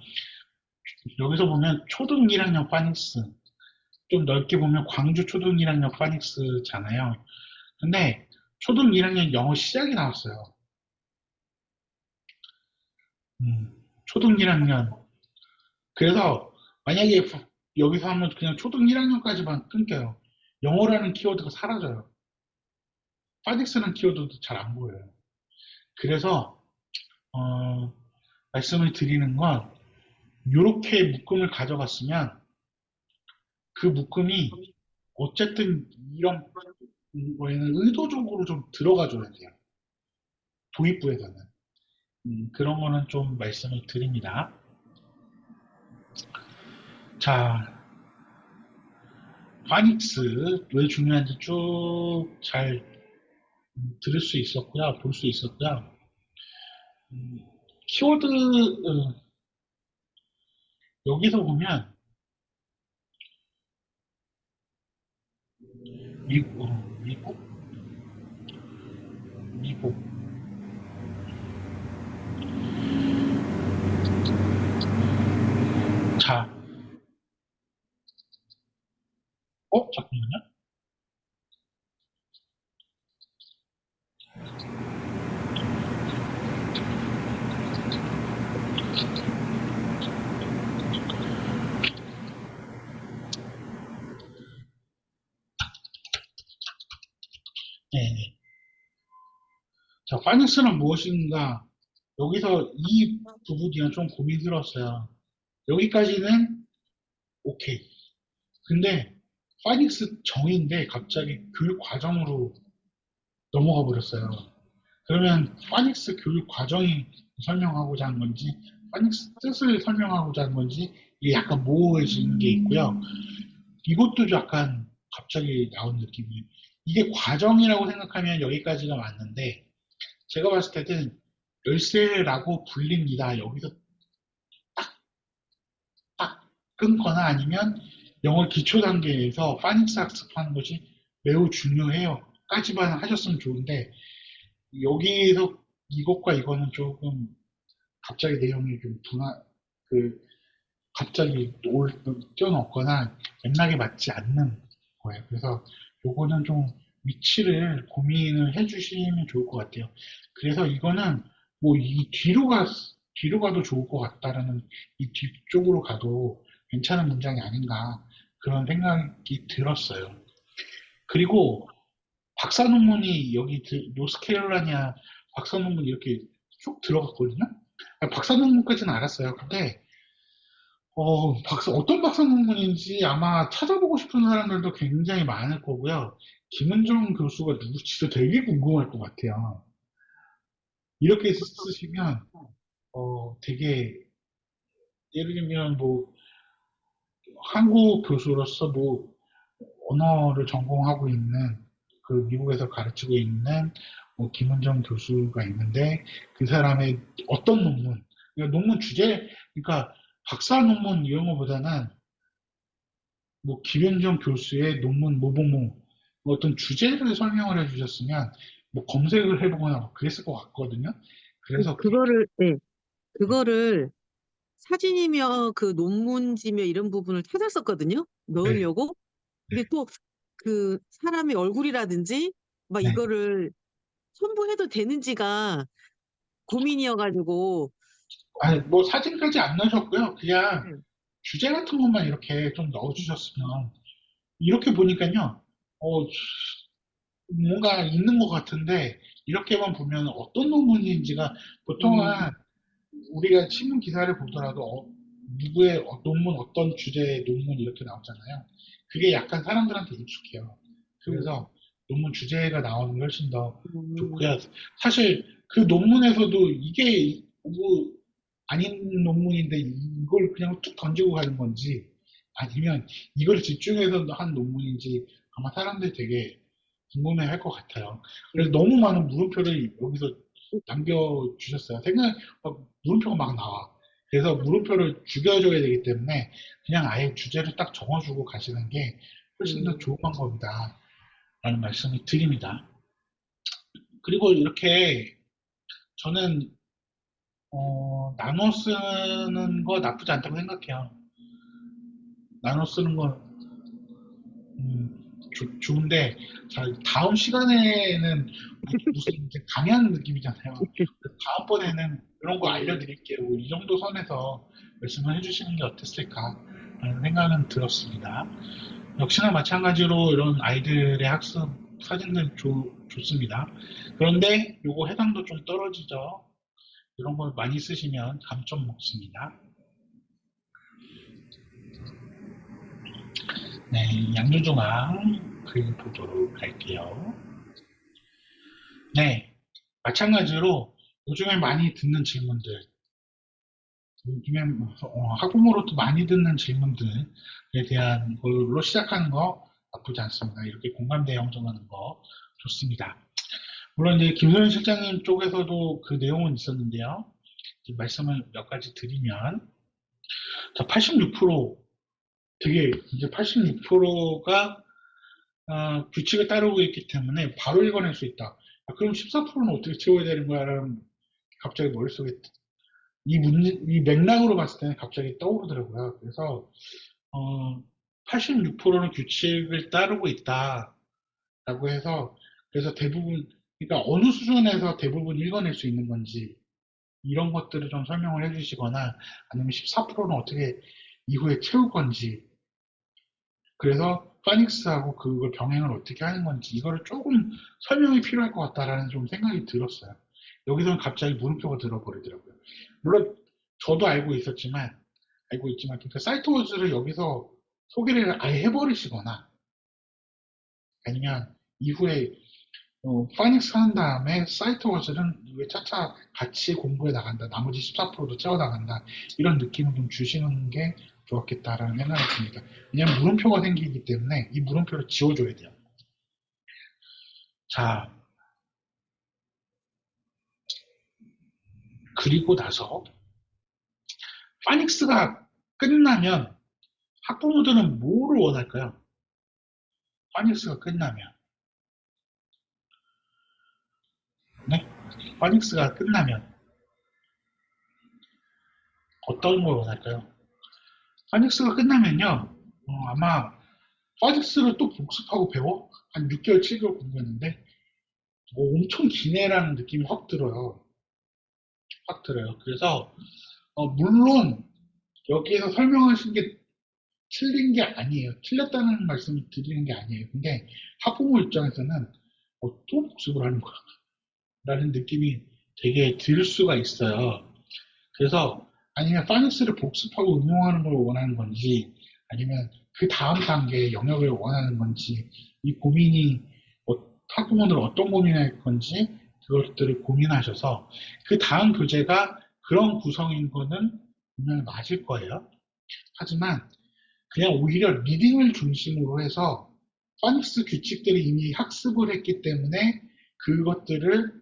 여기서 보면 초등 1학년 파닉스, 좀 넓게 보면 광주 초등 1학년 파닉스잖아요. 근데 초등 1학년 영어 시작이 나왔어요. 초등 1학년. 그래서 만약에 여기서 하면 그냥 초등 1학년까지만 끊겨요. 영어라는 키워드가 사라져요. 파닉스라는 키워드도 잘 안 보여요. 그래서 말씀을 드리는 건 이렇게 묶음을 가져갔으면 그 묶음이 어쨌든 이런 거에는 의도적으로 좀 들어가줘야 돼요. 도입부에서는. 그런 거는 좀 말씀을 드립니다. 자, 파닉스 왜 중요한지 쭉 잘 들을 수 있었고요. 볼 수 있었고요. 키워드 여기서 보면 미국, 미국. 자, 잠깐만요. 네. 자, 파닉스는 무엇인가? 여기서 이 부분이 좀 고민스러웠어요. 여기까지는 오케이. 근데 파닉스 정의인데 갑자기 교육 과정으로 넘어가 버렸어요. 그러면 파닉스 교육 과정이 설명하고자 한 건지, 파닉스 뜻을 설명하고자 한 건지, 이게 약간 모호해지는 게 있고요. 이것도 약간 갑자기 나온 느낌이에요. 이게 과정이라고 생각하면 여기까지가 맞는데, 제가 봤을 때는 열쇠라고 불립니다. 여기서 딱 끊거나 아니면 영어 기초 단계에서 파닉스 학습하는 것이 매우 중요해요. 까지만 하셨으면 좋은데, 여기서 이것과 이거는 조금 갑자기 내용이 좀 갑자기 뛰어넘거나 맥락에 맞지 않는 거예요. 그래서 요거는 좀 위치를 고민을 해주시면 좋을 것 같아요. 그래서 이거는 뭐 이 뒤로 가도 좋을 것 같다라는 이 뒤쪽으로 가도 괜찮은 문장이 아닌가 그런 생각이 들었어요. 그리고 박사 논문이 여기 노스캐롤라이나 박사 논문이 이렇게 쭉 들어갔거든요. 박사 논문까지는 알았어요. 근데 어떤 박사 논문인지 아마 찾아보고 싶은 사람들도 굉장히 많을 거고요. 김은정 교수가 누구지도 되게 궁금할 것 같아요. 이렇게 쓰시면 되게 예를 들면 뭐 한국 교수로서 뭐 언어를 전공하고 있는 그 미국에서 가르치고 있는 뭐 김은정 교수가 있는데 그 사람의 어떤 논문, 그러니까 논문 주제, 그러니까 박사 논문 이런 거보다는 뭐 김은정 교수의 논문 모범모 뭐 어떤 주제를 설명을 해주셨으면 뭐 검색을 해보거나 뭐 그랬을 것 같거든요. 그래서 그거를, 네, 그거를 사진이며 그 논문지며 이런 부분을 찾았었거든요. 네, 넣으려고. 근데 또 그 사람의 얼굴이라든지 막 네. 이거를 첨부해도 되는지가 고민이어가지고. 아니, 뭐 사진까지 안 넣으셨고요. 그냥 네. 주제 같은 것만 이렇게 좀 넣어주셨으면 이렇게 보니까요. 어, 뭔가 있는 것 같은데 이렇게만 보면 어떤 논문인지가 보통은 음, 우리가 신문 기사를 보더라도 누구의 논문 어떤 주제의 논문 이렇게 나오잖아요. 그게 약간 사람들한테 익숙해요. 음, 그래서 논문 주제가 나오는 게 훨씬 더 음, 좋고요. 사실 그 논문에서도 이게 뭐 아닌 논문인데 이걸 그냥 툭 던지고 가는 건지 아니면 이걸 집중해서 한 논문인지 아마 사람들이 되게 궁금해 할 것 같아요. 그래서 음, 너무 많은 물음표를 여기서 남겨주셨어요. 물음표가 막 나와. 그래서 물음표를 죽여줘야 되기 때문에 그냥 아예 주제를 딱 정해주고 가시는 게 훨씬 더 음, 좋은 방법이다. 라는 말씀을 드립니다. 그리고 이렇게 저는 나눠 쓰는 거 나쁘지 않다고 생각해요. 나눠 쓰는 건 좋은데 자, 다음 시간에는 무슨 이제 강의하는 느낌이잖아요. 다음번에는 이런 거 음, 알려드릴게요. 이 정도 선에서 말씀을 해주시는 게 어땠을까 하는 생각은 들었습니다. 역시나 마찬가지로 이런 아이들의 학습 사진들 좋습니다. 그런데 요거 해당도 좀 떨어지죠. 이런 걸 많이 쓰시면 감점 먹습니다. 네, 양조조망 그림 보도록 할게요. 네, 마찬가지로 요즘에 많이 듣는 질문들, 요즘에 학부모로도 많이 듣는 질문들에 대한 걸로 시작하는 거 나쁘지 않습니다. 이렇게 공감대 형성하는 거 좋습니다. 물론 이제 김소연 실장님 쪽에서도 그 내용은 있었는데요. 말씀을 몇 가지 드리면, 자, 86% 되게 이제 86%가 규칙을 따르고 있기 때문에 바로 읽어낼 수 있다. 그럼 14%는 어떻게 채워야 되는 거야? 라는 갑자기 머릿속에 이 맥락으로 봤을 때는 갑자기 떠오르더라고요. 그래서 86%는 규칙을 따르고 있다라고 해서 그래서 대부분 그러니까 어느 수준에서 대부분 읽어낼 수 있는 건지 이런 것들을 좀 설명을 해주시거나 아니면 14%는 어떻게 이후에 채울 건지 그래서 파닉스하고 그걸 병행을 어떻게 하는 건지 이거를 조금 설명이 필요할 것 같다라는 좀 생각이 들었어요. 여기서는 갑자기 물음표가 들어버리더라고요. 물론 저도 알고 있지만 그러니까 사이트워즈를 여기서 소개를 아예 해버리시거나 아니면 이후에 파닉스 한 다음에 사이트워즈는 이게 차차 같이 공부해 나간다. 나머지 14%도 채워 나간다. 이런 느낌을 좀 주시는 게 좋았겠다라는 생각이 듭니다. 왜냐하면 물음표가 생기기 때문에 이 물음표를 지워줘야 돼요. 자, 그리고 나서 파닉스가 끝나면 학부모들은 뭐를 원할까요? 파닉스가 끝나면. 네? 파닉스가 끝나면 어떤 걸 원할까요? 파닉스가 끝나면요. 아마 파닉스를 또 복습하고 배워? 한 6개월, 7개월 공부했는데 엄청 기네라는 느낌이 확 들어요. 확 들어요. 그래서 물론 여기에서 설명하신 게 틀린 게 아니에요. 틀렸다는 말씀을 드리는 게 아니에요. 근데 학부모 입장에서는 또 복습을 하는 거야. 라는 느낌이 되게 들 수가 있어요. 그래서 아니면 파닉스를 복습하고 응용하는 걸 원하는 건지 아니면 그 다음 단계의 영역을 원하는 건지 이 고민이 학부모들 어떤 고민할 건지 그것들을 고민하셔서 그 다음 교재가 그런 구성인 거는 분명히 맞을 거예요. 하지만 그냥 오히려 리딩을 중심으로 해서 파닉스 규칙들을 이미 학습을 했기 때문에 그것들을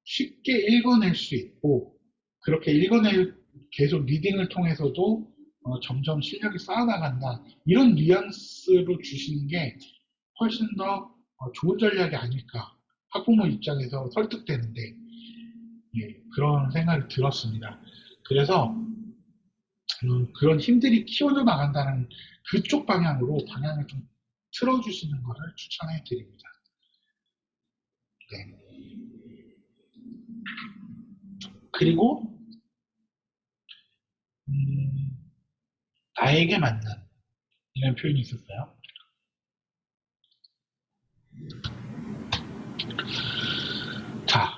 쉽게 읽어낼 수 있고 그렇게 계속 리딩을 통해서도 점점 실력이 쌓아나간다. 이런 뉘앙스로 주시는 게 훨씬 더 좋은 전략이 아닐까. 학부모 입장에서 설득되는데 예, 그런 생각이 들었습니다. 그래서 그런 힘들이 키워져 나간다는 그쪽 방향으로 방향을 좀 틀어주시는 것을 추천해 드립니다. 네. 그리고 나에게 맞는 이런 표현이 있었어요. 자,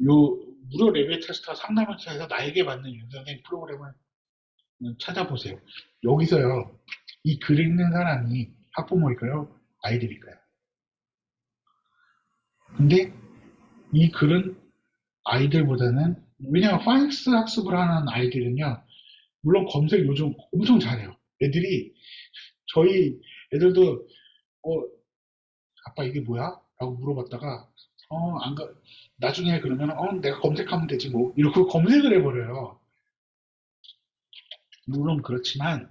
요 무료 레벨 테스터 상담원차에서 나에게 맞는 윤선생 프로그램을 찾아보세요. 여기서요, 이 글 읽는 사람이 학부모일까요? 아이들일까요? 근데 이 글은 아이들보다는, 왜냐면 파닉스 학습을 하는 아이들은요, 물론 검색 요즘 엄청 잘해요. 애들이, 저희 애들도, 아빠 이게 뭐야? 라고 물어봤다가, 안 가, 나중에 그러면, 내가 검색하면 되지 뭐. 이러고 검색을 해버려요. 물론 그렇지만,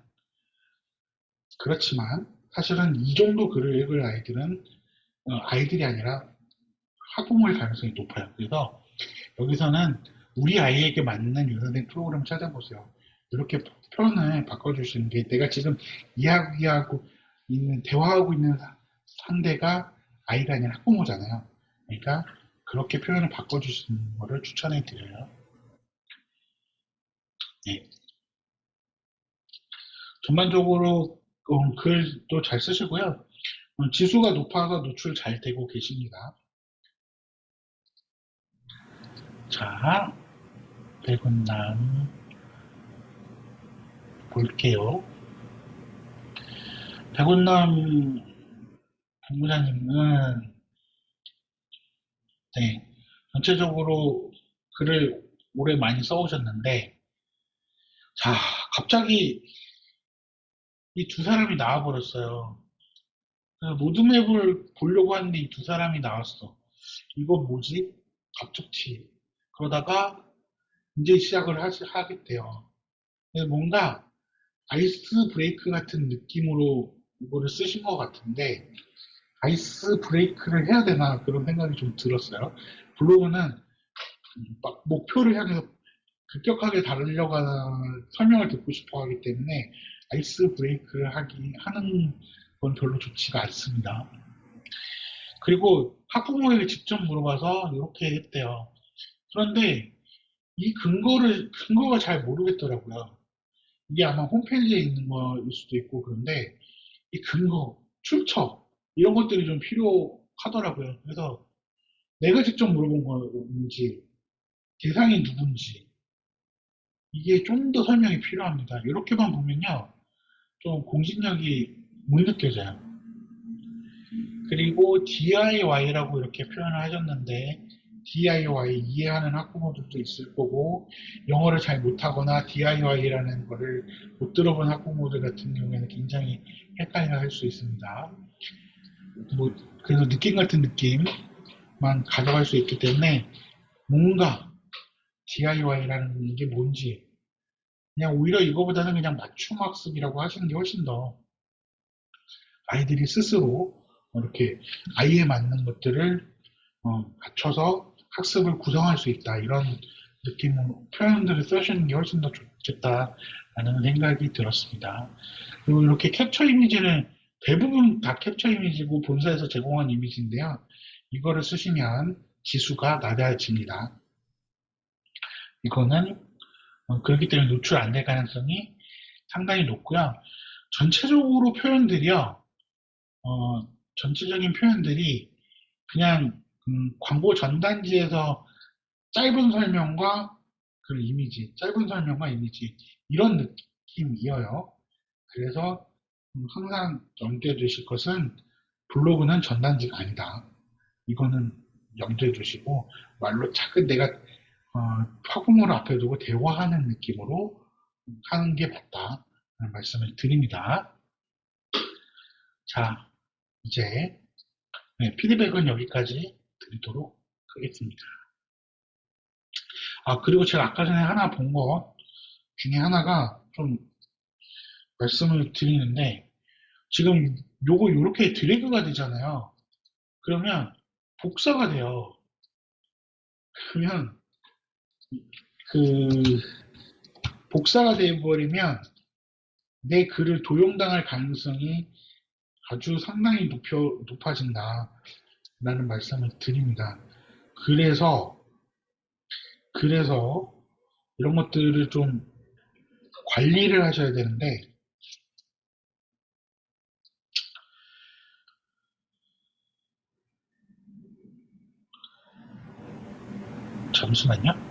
사실은 이 정도 글을 읽을 아이들은, 아이들이 아니라 학부모일 가능성이 높아요. 그래서 여기서는 우리 아이에게 맞는 유선생 프로그램을 찾아보세요. 이렇게 표현을 바꿔주시는 게, 내가 지금 대화하고 있는 상대가 아이가 아니라 학부모잖아요. 그러니까 그렇게 표현을 바꿔주시는 것을 추천해 드려요. 네. 전반적으로 글도 잘 쓰시고요. 지수가 높아서 노출 잘 되고 계십니다. 자, 백운남 볼게요. 백운남 본부장님은, 네, 전체적으로 글을 오래 많이 써오셨는데, 자, 갑자기 이 두 사람이 나와버렸어요. 로드맵을 보려고 하는데 이 두 사람이 나왔어. 이거 뭐지? 갑툭튀. 그러다가 이제 시작을 하겠대요. 뭔가 아이스 브레이크 같은 느낌으로 이거를 쓰신 것 같은데, 아이스 브레이크를 해야 되나 그런 생각이 좀 들었어요. 블로그는 막 목표를 향해서 급격하게 다르려고 하는 설명을 듣고 싶어 하기 때문에 아이스 브레이크를 하는 건 별로 좋지가 않습니다. 그리고 학부모에게 직접 물어봐서 이렇게 했대요. 그런데 이 근거가 잘 모르겠더라고요. 이게 아마 홈페이지에 있는 거일 수도 있고, 그런데 이 근거, 출처, 이런 것들이 좀 필요하더라고요. 그래서 내가 직접 물어본 건지, 대상이 누군지, 이게 좀 더 설명이 필요합니다. 이렇게만 보면요, 좀 공신력이 못 느껴져요. 그리고 DIY라고 이렇게 표현을 하셨는데, DIY 이해하는 학부모들도 있을 거고, 영어를 잘 못하거나 DIY라는 거를 못 들어본 학부모들 같은 경우에는 굉장히 헷갈려 할 수 있습니다. 그래서 느낌 같은 느낌만 가져갈 수 있기 때문에, 뭔가 DIY라는 게 뭔지, 그냥 오히려 이거보다는 그냥 맞춤 학습이라고 하시는 게 훨씬 더 아이들이 스스로 이렇게 아이에 맞는 것들을 맞춰서 학습을 구성할 수 있다, 이런 느낌으로 표현들을 쓰시는 게 훨씬 더 좋겠다라는 생각이 들었습니다. 그리고 이렇게 캡처 이미지는 대부분 다 캡처 이미지고 본사에서 제공한 이미지인데요. 이거를 쓰시면 지수가 낮아집니다. 이거는 그렇기 때문에 노출 안 될 가능성이 상당히 높고요. 전체적으로 표현들이요, 전체적인 표현들이 그냥 광고 전단지에서 짧은 설명과 그 짧은 설명과 이미지, 이런 느낌이어요. 그래서 항상 염두에 두실 것은 블로그는 전단지가 아니다. 이거는 염두에 두시고, 말로 작은 내가 학부모를 앞에 두고 대화하는 느낌으로 하는 게 맞다, 라는 말씀을 드립니다. 자, 이제 피드백은 여기까지 드리도록 하겠습니다. 그리고 제가 아까 전에 하나 본 것 중에 하나가 좀 말씀을 드리는데, 지금 요거 이렇게 드래그가 되잖아요. 그러면 복사가 돼요. 그러면 그 복사가 되어버리면 내 글을 도용당할 가능성이 아주 상당히 높아진다라는 말씀을 드립니다. 그래서 이런 것들을 좀 관리를 하셔야 되는데, 잠시만요.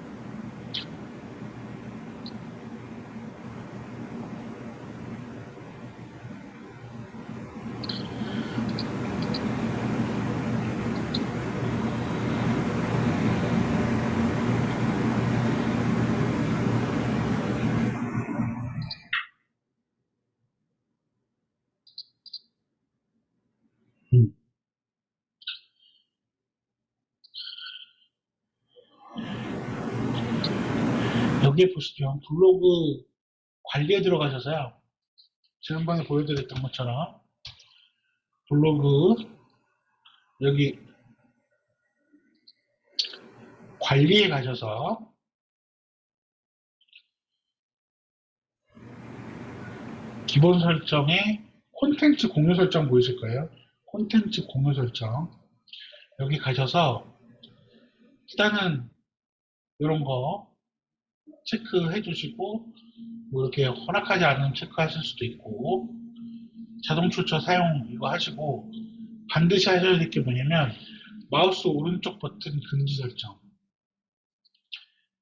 음, 여기에 보시면 블로그 관리에 들어가셔서요. 지난번에 보여드렸던 것처럼 블로그 여기 관리에 가셔서 기본 설정에 콘텐츠 공유 설정 보이실 거예요. 콘텐츠 공유 설정. 여기 가셔서 일단은 이런 거 체크해 주시고, 뭐 이렇게 허락하지 않으면 체크하실 수도 있고, 자동 출처 사용 이거 하시고, 반드시 하셔야 될 게 뭐냐면 마우스 오른쪽 버튼 금지 설정.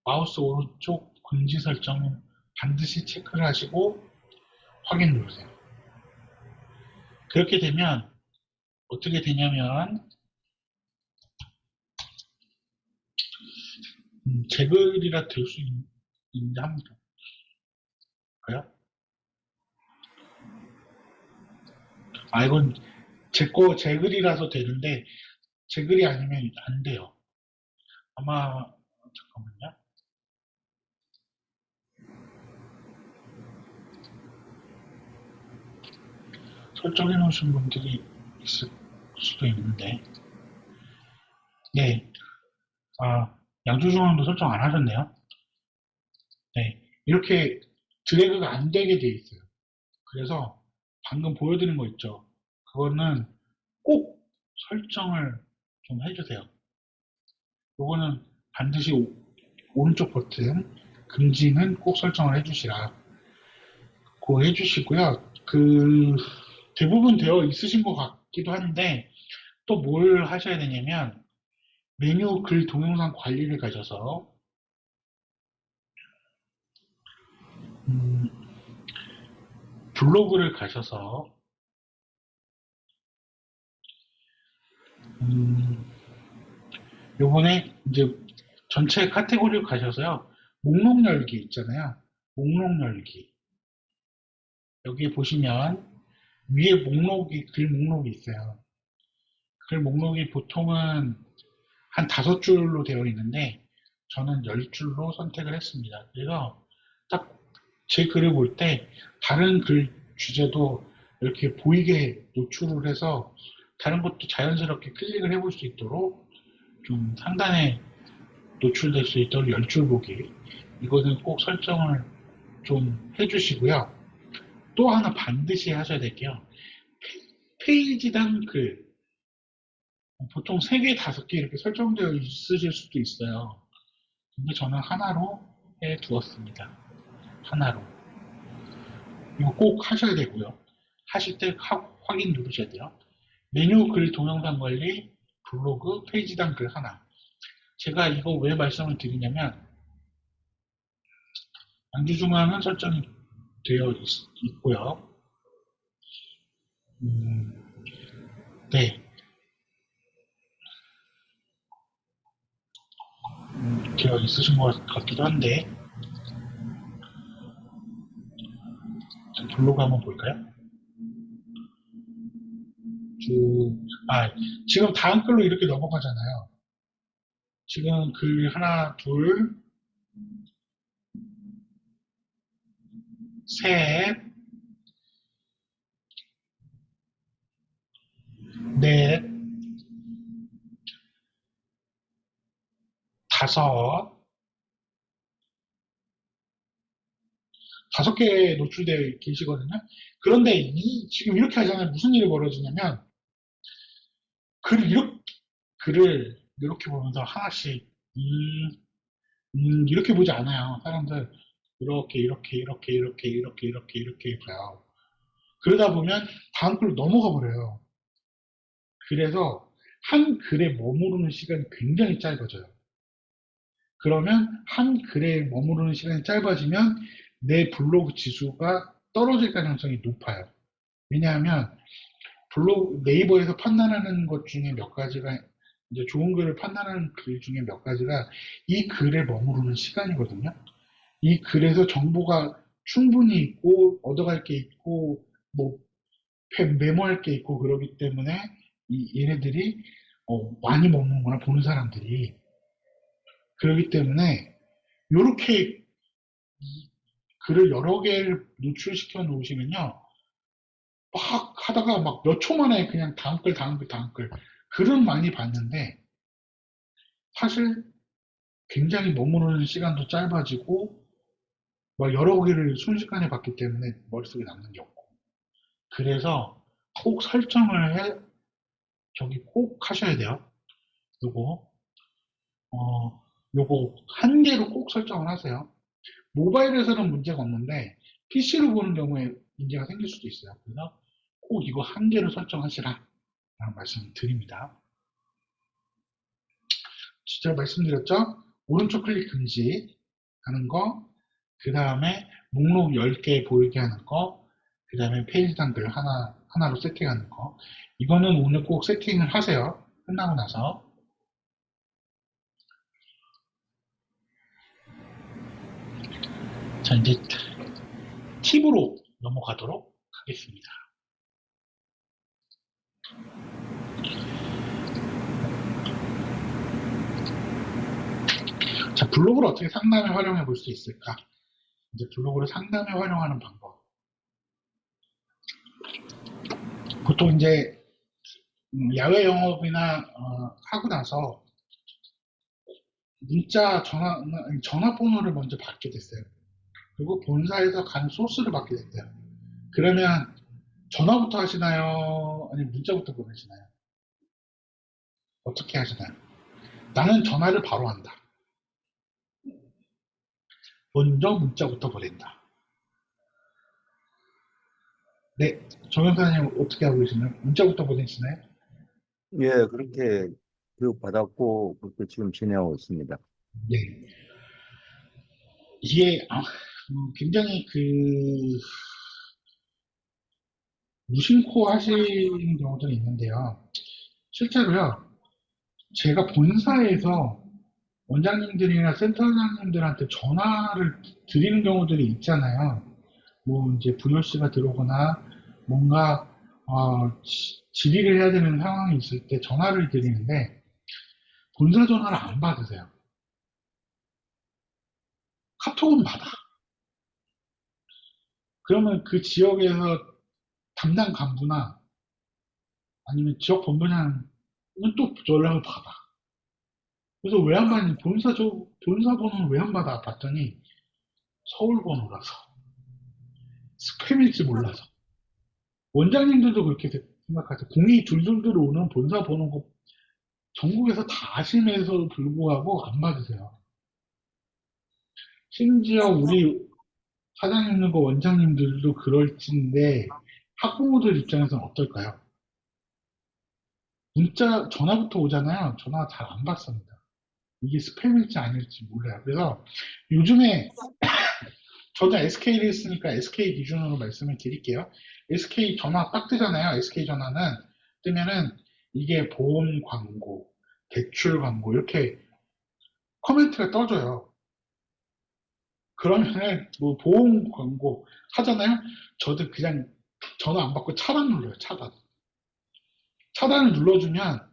마우스 오른쪽 금지 설정 반드시 체크를 하시고 확인 누르세요. 그렇게 되면 어떻게 되냐면 제 글이라 될 수 있는데 한번 볼까요? 아, 이건 제 글이라서 되는데 제 글이 아니면 안 돼요. 아마 잠깐만요. 설정해 놓으신 분들이 있을 수도 있는데, 네, 아, 양조중앙도 설정 안 하셨네요. 네, 이렇게 드래그가 안 되게 돼 있어요. 그래서 방금 보여드린 거 있죠. 그거는 꼭 설정을 좀 해주세요. 요거는 반드시 오른쪽 버튼 금지는 꼭 설정을 해주시라. 그거 해주시고요. 대부분 되어 있으신 것 같기도 한데 또 뭘 하셔야 되냐면 메뉴 글 동영상 관리를 가셔서 음, 블로그를 가셔서 요번에 이제 전체 카테고리를 가셔서요. 목록 열기 있잖아요. 목록 열기. 여기 보시면 위에 글 목록이 있어요. 글 목록이 보통은 한 5줄로 되어 있는데 저는 10줄로 선택을 했습니다. 그래서 딱 제 글을 볼 때 다른 글 주제도 이렇게 보이게 노출을 해서 다른 것도 자연스럽게 클릭을 해볼 수 있도록 좀 상단에 노출될 수 있도록 10줄 보기. 이거는 꼭 설정을 좀 해주시고요. 또 하나 반드시 하셔야 될 게요. 페이지당 글. 보통 3개, 5개 이렇게 설정되어 있으실 수도 있어요. 근데 저는 하나로 해 두었습니다. 하나로. 이거 꼭 하셔야 되고요. 하실 때 확인 누르셔야 돼요. 메뉴 글 동영상 관리, 블로그, 페이지당 글 하나. 제가 이거 왜 말씀을 드리냐면 양주중앙은 설정이 되어 있고요. 네. 되어 있으신 것 같기도 한데 블로그 한번 볼까요? 지금 다음 글로 이렇게 넘어가잖아요. 지금 글 하나, 둘, 셋, 넷, 다섯, 5개 노출되어 계시거든요. 그런데 지금 이렇게 하잖아요. 무슨 일이 벌어지냐면, 글을 이렇게 보면서 하나씩, 이렇게 보지 않아요. 사람들, 이렇게 봐요. 그러다 보면 다음 글로 넘어가 버려요. 그래서 한 글에 머무르는 시간이 굉장히 짧아져요. 그러면 한 글에 머무르는 시간이 짧아지면 내 블로그 지수가 떨어질 가능성이 높아요. 왜냐하면 네이버에서 판단하는 것 중에 몇 가지가, 이제 좋은 글을 판단하는 글 중에 몇 가지가 이 글에 머무르는 시간이거든요. 이 글에서 정보가 충분히 있고 얻어갈 게 있고 뭐 메모할 게 있고 그러기 때문에 얘네들이 많이 머무는구나, 보는 사람들이. 그러기 때문에 이렇게 글을 여러 개를 노출시켜 놓으시면요, 막 하다가 막 몇 초 만에 그냥 다음 글 글은 많이 봤는데 사실 굉장히 머무르는 시간도 짧아지고 막 여러 개를 순식간에 봤기 때문에 머릿속에 남는 게 없고. 그래서 꼭 설정을 저기 꼭 하셔야 돼요. 요거 요거 한 개로 꼭 설정을 하세요. 모바일에서는 문제가 없는데 PC로 보는 경우에 문제가 생길 수도 있어요. 그래서 꼭 이거 한 개로 설정하시라 라는 말씀을 드립니다. 제가 말씀드렸죠? 오른쪽 클릭 금지 하는 거, 그 다음에 목록 10개 보이게 하는 거, 그 다음에 페이지 단글 하나로 세팅하는 거. 이거는 오늘 꼭 세팅을 하세요. 끝나고 나서. 자, 이제 팁으로 넘어가도록 하겠습니다. 자, 블로그를 어떻게 상담에 활용해 볼 수 있을까? 이제 블로그를 상담에 활용하는 방법. 보통 이제 야외 영업이나 하고 나서 문자, 전화번호를 먼저 받게 됐어요. 그리고 본사에서 간 소스를 받게 됐어요. 그러면 전화부터 하시나요? 아니면 문자부터 보내시나요? 어떻게 하시나요? 나는 전화를 바로 한다. 먼저 문자부터 보낸다. 네, 정영사님 어떻게 하고 계시나요? 문자부터 보내시나요? 예, 그렇게 교육받았고, 그렇게 지금 지내고 있습니다. 네. 이게 굉장히 무심코 하시는 경우들이 있는데요. 실제로요, 제가 본사에서 원장님들이나 센터장님들한테 전화를 드리는 경우들이 있잖아요. 뭐 이제 VOC가 들어오거나 뭔가 질의를 해야 되는 상황이 있을 때 전화를 드리는데 본사 전화를 안 받으세요. 카톡은 받아. 그러면 그 지역에서 담당 간부나 아니면 지역 본부장은 또 연락을 받아. 그래서 왜 안 받니? 본사 번호는 왜 안 받아? 봤더니 서울 번호라서. 스팸일지 몰라서. 원장님들도 그렇게 생각하죠. 공이 줄줄 들어오는 본사 번호고 전국에서 다 아심에도 불구하고 안 받으세요. 심지어 우리 사장님들과 원장님들도 그럴진데 학부모들 입장에서는 어떨까요? 문자, 전화부터 오잖아요. 전화 잘 안 받습니다. 이게 스팸일지 아닐지 몰라요. 그래서 요즘에 저도 SK를 했으니까 SK 기준으로 말씀을 드릴게요. SK 전화 딱 뜨잖아요. SK 전화는 뜨면은 이게 보험 광고, 대출 광고 이렇게 코멘트가 떠져요. 그러면은 뭐 보험 광고 하잖아요. 저도 그냥 전화 안 받고 차단 눌러요. 차단. 차단을 눌러주면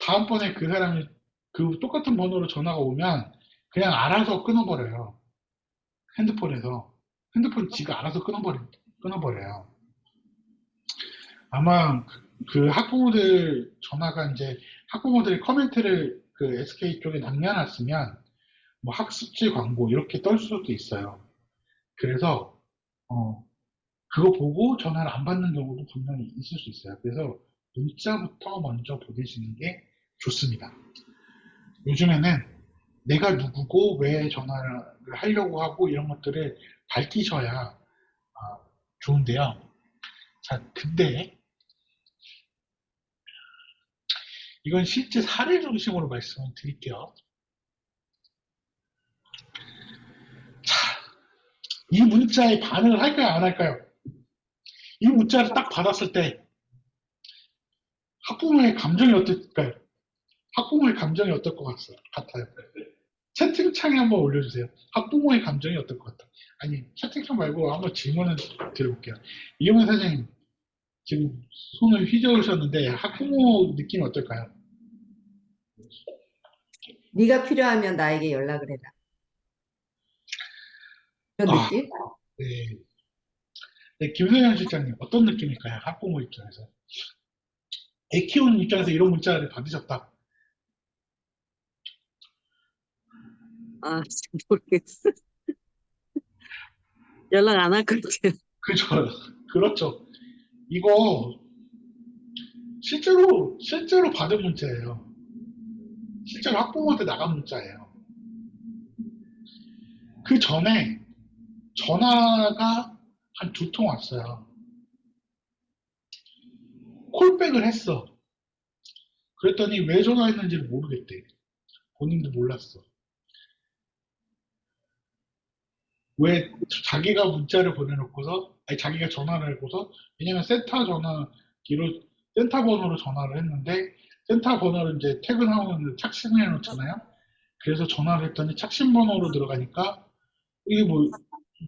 다음번에 그 사람이 그 똑같은 번호로 전화가 오면 그냥 알아서 끊어버려요. 핸드폰에서. 핸드폰 지가 알아서 끊어버려요. 아마 그 학부모들 전화가 이제 학부모들이 커멘트를 그 SK 쪽에 남겨놨으면 뭐 학습지 광고 이렇게 떨 수도 있어요. 그래서 그거 보고 전화를 안 받는 경우도 분명히 있을 수 있어요. 그래서 문자부터 먼저 보내시는 게 좋습니다. 요즘에는 내가 누구고 왜 전화를 하려고 하고 이런 것들을 밝히셔야 좋은데요. 자, 근데 이건 실제 사례 중심으로 말씀을 드릴게요. 자, 이 문자에 반응을 할까요, 안 할까요? 이 문자를 딱 받았을 때 학부모의 감정이 어떨까요? 학부모의 감정이 어떨 것 같아요? 채팅창에 한번 올려주세요. 학부모의 감정이 어떨 것 같아요? 아니, 채팅창 말고 한번 질문을 드려볼게요. 이용현 사장님, 지금 손을 휘저으셨는데 학부모 느낌이 어떨까요? 네가 필요하면 나에게 연락을 해라. 그런 아, 느낌? 네. 네, 김소연 실장님, 어떤 느낌일까요? 학부모 입장에서. 애 키우는 입장에서 이런 문자를 받으셨다. 아, 잘 모르겠어. 연락 안 할 것 같아요. 그죠? 그렇죠. 이거 실제로 받은 문자예요. 실제로 학부모한테 나간 문자예요. 그 전에 전화가 한 두 통 왔어요. 콜백을 했어. 그랬더니 왜 전화했는지를 모르겠대. 본인도 몰랐어. 왜 자기가 문자를 보내놓고서, 아니 자기가 전화를 해고서, 왜냐면 센터 번호로 전화를 했는데, 센터 번호를 이제 퇴근하면 착신해 놓잖아요. 그래서 전화를 했더니 착신 번호로 들어가니까, 이게 뭐,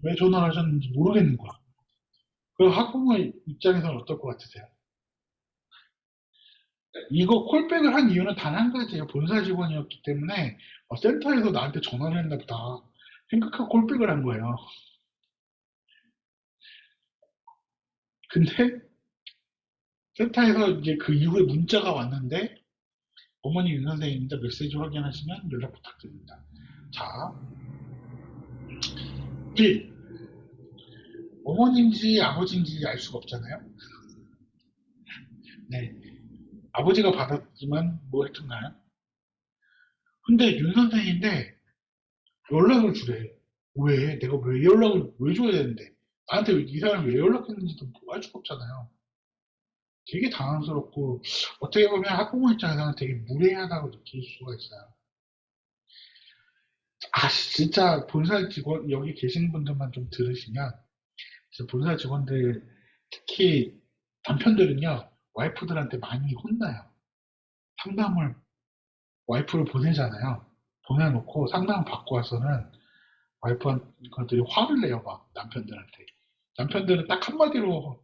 왜 전화를 하셨는지 모르겠는 거야. 그 학부모 입장에서는 어떨 것 같으세요? 이거 콜백을 한 이유는 단 한 가지예요. 본사 직원이었기 때문에 센터에서 나한테 전화를 했나 보다 생각하고 콜백을 한 거예요. 근데 센터에서 이제 그 이후에 문자가 왔는데 어머니 윤 선생님인데 메시지 확인하시면 연락 부탁드립니다. 자, 1. 어머니인지 아버지인지 알 수가 없잖아요. 네. 아버지가 받았지만 뭐 했던가요? 근데 윤 선생인데 연락을 주래. 왜? 내가 왜 연락을 왜 줘야 되는데? 나한테 이 사람이 왜 연락했는지도 알 수가 없잖아요. 되게 당황스럽고 어떻게 보면 학부모 입장에서는 되게 무례하다고 느낄 수가 있어요. 아 진짜 본사 직원 여기 계신 분들만 좀 들으시면 진짜 본사 직원들 특히 남편들은요 와이프들한테 많이 혼나요. 상담을 와이프를 보내잖아요. 보내놓고 상담을 받고 와서는 와이프한테 화를 내요 막 남편들한테. 남편들은 딱 한마디로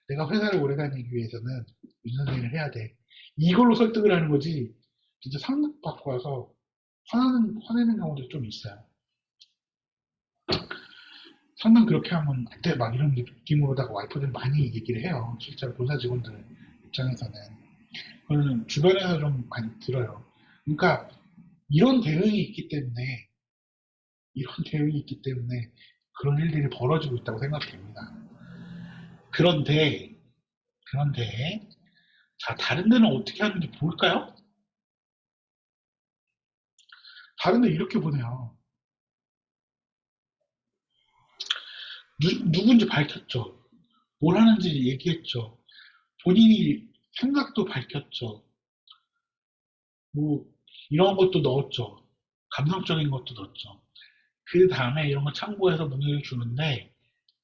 내가 회사를 오래 다니기 위해서는 윤선생을 해야 돼. 이걸로 설득을 하는 거지. 진짜 상담 받고 와서 화내는 경우도 좀 있어요. 상담 그렇게 하면 안 돼. 막 이런 느낌으로다가 와이프들 많이 얘기를 해요. 실제로 본사 직원들 입장에서는. 그거는 주변에서 좀 많이 들어요. 그러니까 이런 대응이 있기 때문에 그런 일들이 벌어지고 있다고 생각됩니다. 그런데 자 다른 데는 어떻게 하는지 볼까요? 다른 데 이렇게 보내요. 누군지 밝혔죠. 뭘 하는지 얘기했죠. 본인이 생각도 밝혔죠. 뭐 이런 것도 넣었죠. 감성적인 것도 넣었죠. 그 다음에 이런 거 참고해서 문의를 주는데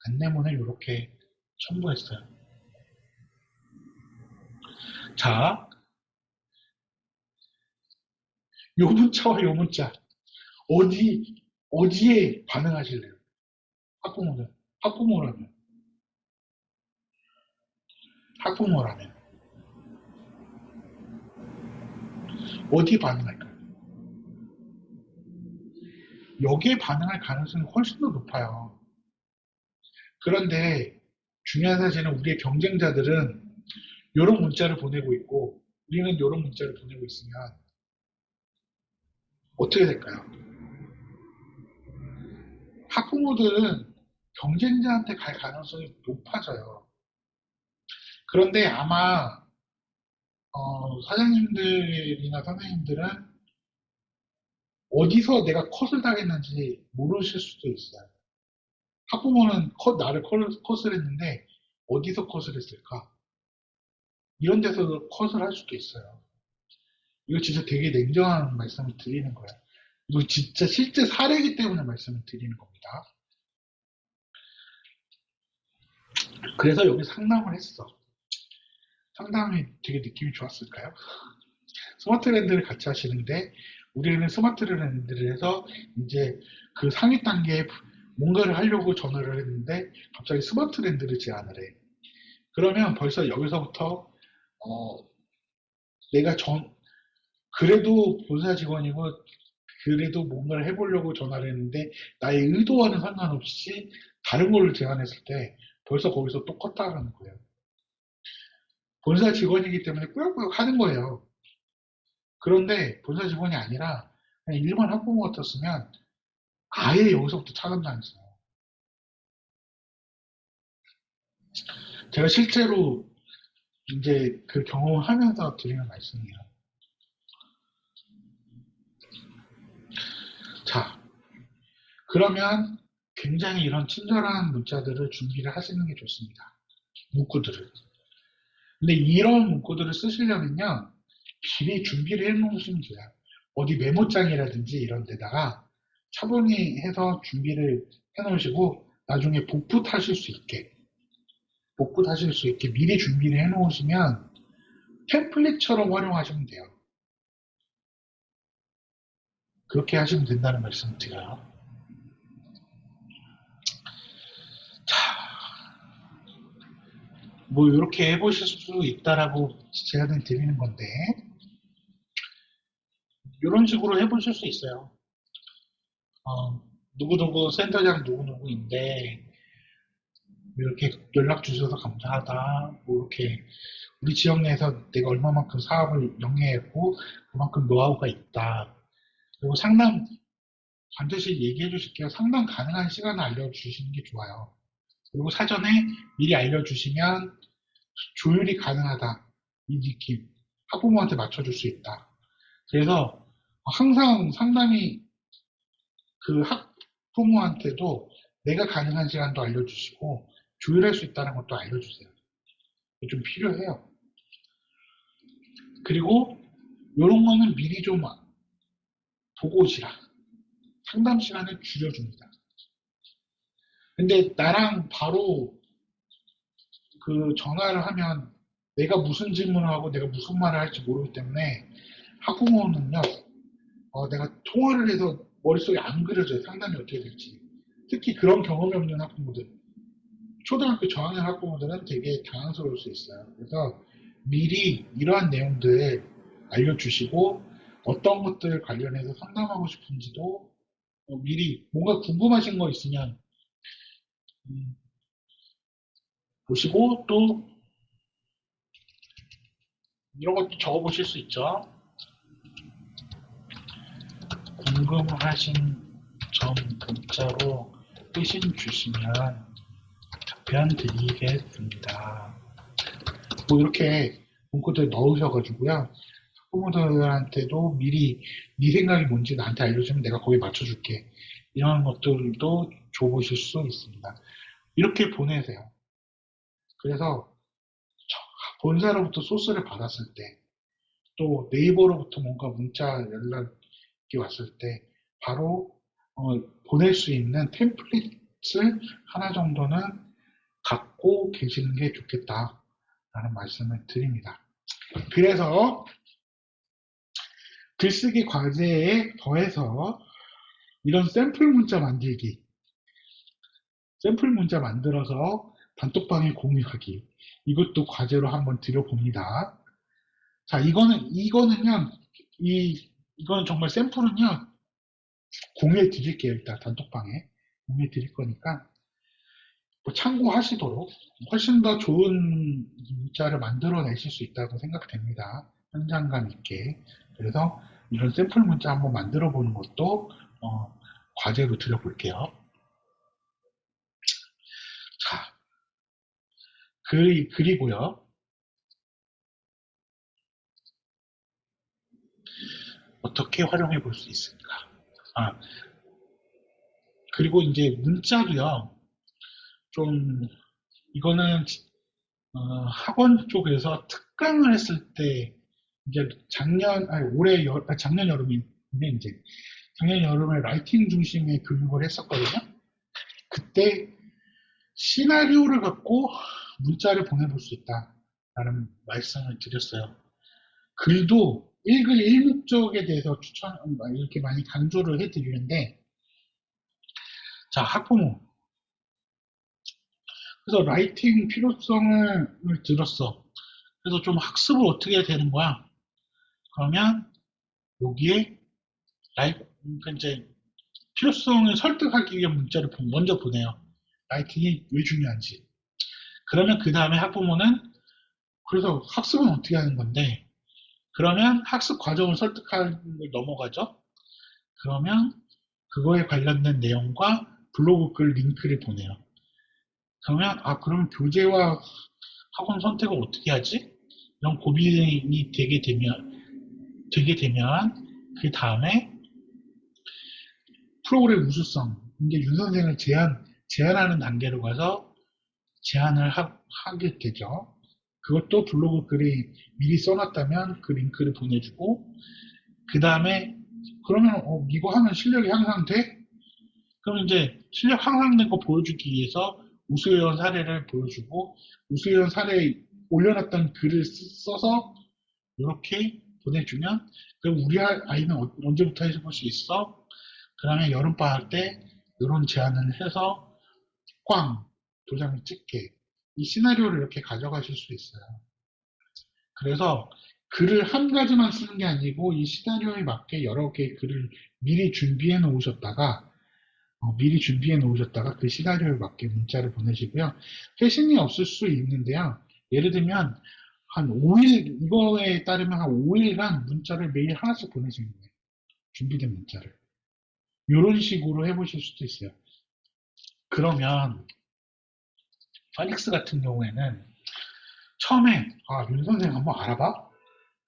안내문을 이렇게 첨부했어요. 자, 요 문자와 요 문자 어디에 반응하실래요? 학부모는 학부모라면 학부모라면 어디에 반응할까요? 여기에 반응할 가능성이 훨씬 더 높아요. 그런데 중요한 사실은 우리의 경쟁자들은 이런 문자를 보내고 있고 우리는 이런 문자를 보내고 있으면 어떻게 될까요? 학부모들은 경쟁자한테 갈 가능성이 높아져요. 그런데 아마 사장님들이나 선생님들은 어디서 내가 컷을 당했는지 모르실 수도 있어요. 학부모는 나를 컷을 했는데 어디서 컷을 했을까? 이런 데서 컷을 할 수도 있어요. 이거 진짜 되게 냉정한 말씀을 드리는 거예요. 이거 진짜 실제 사례이기 때문에 말씀을 드리는 겁니다. 그래서 여기 상담을 했어. 상담이 되게 느낌이 좋았을까요? 스마트랜드를 같이 하시는데 우리는 스마트랜드를 해서 이제 그 상위 단계에 뭔가를 하려고 전화를 했는데 갑자기 스마트랜드를 제안을 해. 그러면 벌써 여기서부터 내가 그래도 본사 직원이고 그래도 뭔가를 해보려고 전화를 했는데 나의 의도와는 상관없이 다른 걸로 제안했을 때 벌써 거기서 또 껐다가는 거예요. 본사 직원이기 때문에 꾸역꾸역 하는 거예요. 그런데 본사 직원이 아니라 그냥 일반 학부모 같았으면 아예 여기서부터 차단당했어요. 제가 실제로 이제 그 경험을 하면서 드리는 말씀이에요. 자, 그러면 굉장히 이런 친절한 문자들을 준비를 하시는 게 좋습니다. 문구들을. 근데 이런 문구들을 쓰시려면요, 미리 준비를 해 놓으시면 돼요. 어디 메모장이라든지 이런 데다가 차분히 해서 준비를 해 놓으시고, 나중에 복붙하실 수 있게 미리 준비를 해 놓으시면 템플릿처럼 활용하시면 돼요. 그렇게 하시면 된다는 말씀을 드려요. 뭐 이렇게 해보실 수 있다라고 제안을 드리는 건데 이런 식으로 해보실 수 있어요. 누구누구 센터장 누구누구인데 이렇게 연락 주셔서 감사하다. 뭐 이렇게 우리 지역 내에서 내가 얼마만큼 사업을 영위했고 그만큼 노하우가 있다. 그리고 상담 반드시 얘기해 주실게요. 상담 가능한 시간을 알려주시는 게 좋아요. 그리고 사전에 미리 알려주시면 조율이 가능하다. 이 느낌. 학부모한테 맞춰줄 수 있다. 그래서 항상 상담이 그 학부모한테도 내가 가능한 시간도 알려주시고 조율할 수 있다는 것도 알려주세요. 좀 필요해요. 그리고 이런 거는 미리 좀 보고 오시라. 상담 시간을 줄여줍니다. 근데 나랑 바로 그 전화를 하면 내가 무슨 질문을 하고 내가 무슨 말을 할지 모르기 때문에 학부모는요, 내가 통화를 해서 머릿속에 안 그려져요. 상담이 어떻게 될지. 특히 그런 경험이 없는 학부모들, 초등학교 저학년 학부모들은 되게 당황스러울 수 있어요. 그래서 미리 이러한 내용들 알려주시고 어떤 것들 관련해서 상담하고 싶은지도 미리 뭔가 궁금하신 거 있으면 보시고 또 이런 것도 적어보실 수 있죠. 궁금하신 점 문자로 의심 주시면 답변 드리겠습니다. 뭐 이렇게 문구들 넣으셔가지고요. 학부모들한테도 미리 네 생각이 뭔지 나한테 알려주면 내가 거기에 맞춰줄게. 이런 것들도 줘보실 수 있습니다. 이렇게 보내세요. 그래서 본사로부터 소스를 받았을 때, 또 네이버로부터 뭔가 문자 연락이 왔을 때 바로 보낼 수 있는 템플릿을 하나 정도는 갖고 계시는 게 좋겠다라는 말씀을 드립니다. 그래서 글쓰기 과제에 더해서 이런 샘플 문자 만들기, 샘플 문자 만들어서 단톡방에 공유하기, 이것도 과제로 한번 드려봅니다. 자, 이거는요, 이거는 정말 샘플은요, 공유해 드릴게요. 일단 단톡방에 공유해 드릴 거니까 뭐 참고하시도록 훨씬 더 좋은 문자를 만들어내실 수 있다고 생각됩니다. 현장감 있게. 그래서 이런 샘플 문자 한번 만들어 보는 것도 과제로 드려볼게요. 그리고요. 어떻게 활용해 볼 수 있을까? 아, 그리고 이제 문자도요. 좀 이거는 학원 쪽에서 특강을 했을 때 이제 작년 여름인데 이제 작년 여름에 라이팅 중심의 교육을 했었거든요. 그때 시나리오를 갖고 문자를 보내볼 수 있다라는 말씀을 드렸어요. 글도 일글 일목적에 대해서 이렇게 많이 강조를 해드리는데, 자, 학부모. 그래서 라이팅 필요성을 들었어. 그래서 좀 학습을 어떻게 해야 되는 거야? 그러면 여기에 그러니까 이제 필요성을 설득하기 위한 문자를 먼저 보내요. 라이팅이 왜 중요한지. 그러면 그 다음에 학부모는 그래서 학습은 어떻게 하는 건데, 그러면 학습 과정을 설득하는 걸 넘어가죠. 그러면 그거에 관련된 내용과 블로그 글 링크를 보내요. 그러면 그러면 교재와 학원 선택을 어떻게 하지? 이런 고민이 되게 되면 그 다음에 프로그램 우수성, 이제 윤 선생을 제안하는 단계로 가서 제안을 하게 되죠. 그것도 블로그 글이 미리 써놨다면 그 링크를 보내주고, 그 다음에 그러면 이거 하면 실력이 향상돼? 그럼 이제 실력 향상된 거 보여주기 위해서 우수회원 사례를 보여주고, 우수회원 사례에 올려놨던 글을 써서 이렇게 보내주면, 그럼 우리 아이는 언제부터 해볼 수 있어? 그다음에 여름방학 때 이런 제안을 해서 꽝 도장을 찍게, 이 시나리오를 이렇게 가져가실 수 있어요. 그래서 글을 한 가지만 쓰는 게 아니고 이 시나리오에 맞게 여러 개의 글을 미리 준비해 놓으셨다가 그 시나리오에 맞게 문자를 보내시고요. 회신이 없을 수 있는데요. 예를 들면 한 5일, 이거에 따르면 한 5일간 문자를 매일 하나씩 보내시는 거예요. 준비된 문자를. 이런 식으로 해보실 수도 있어요. 그러면 파닉스 같은 경우에는 처음에 윤 선생 한번 알아봐?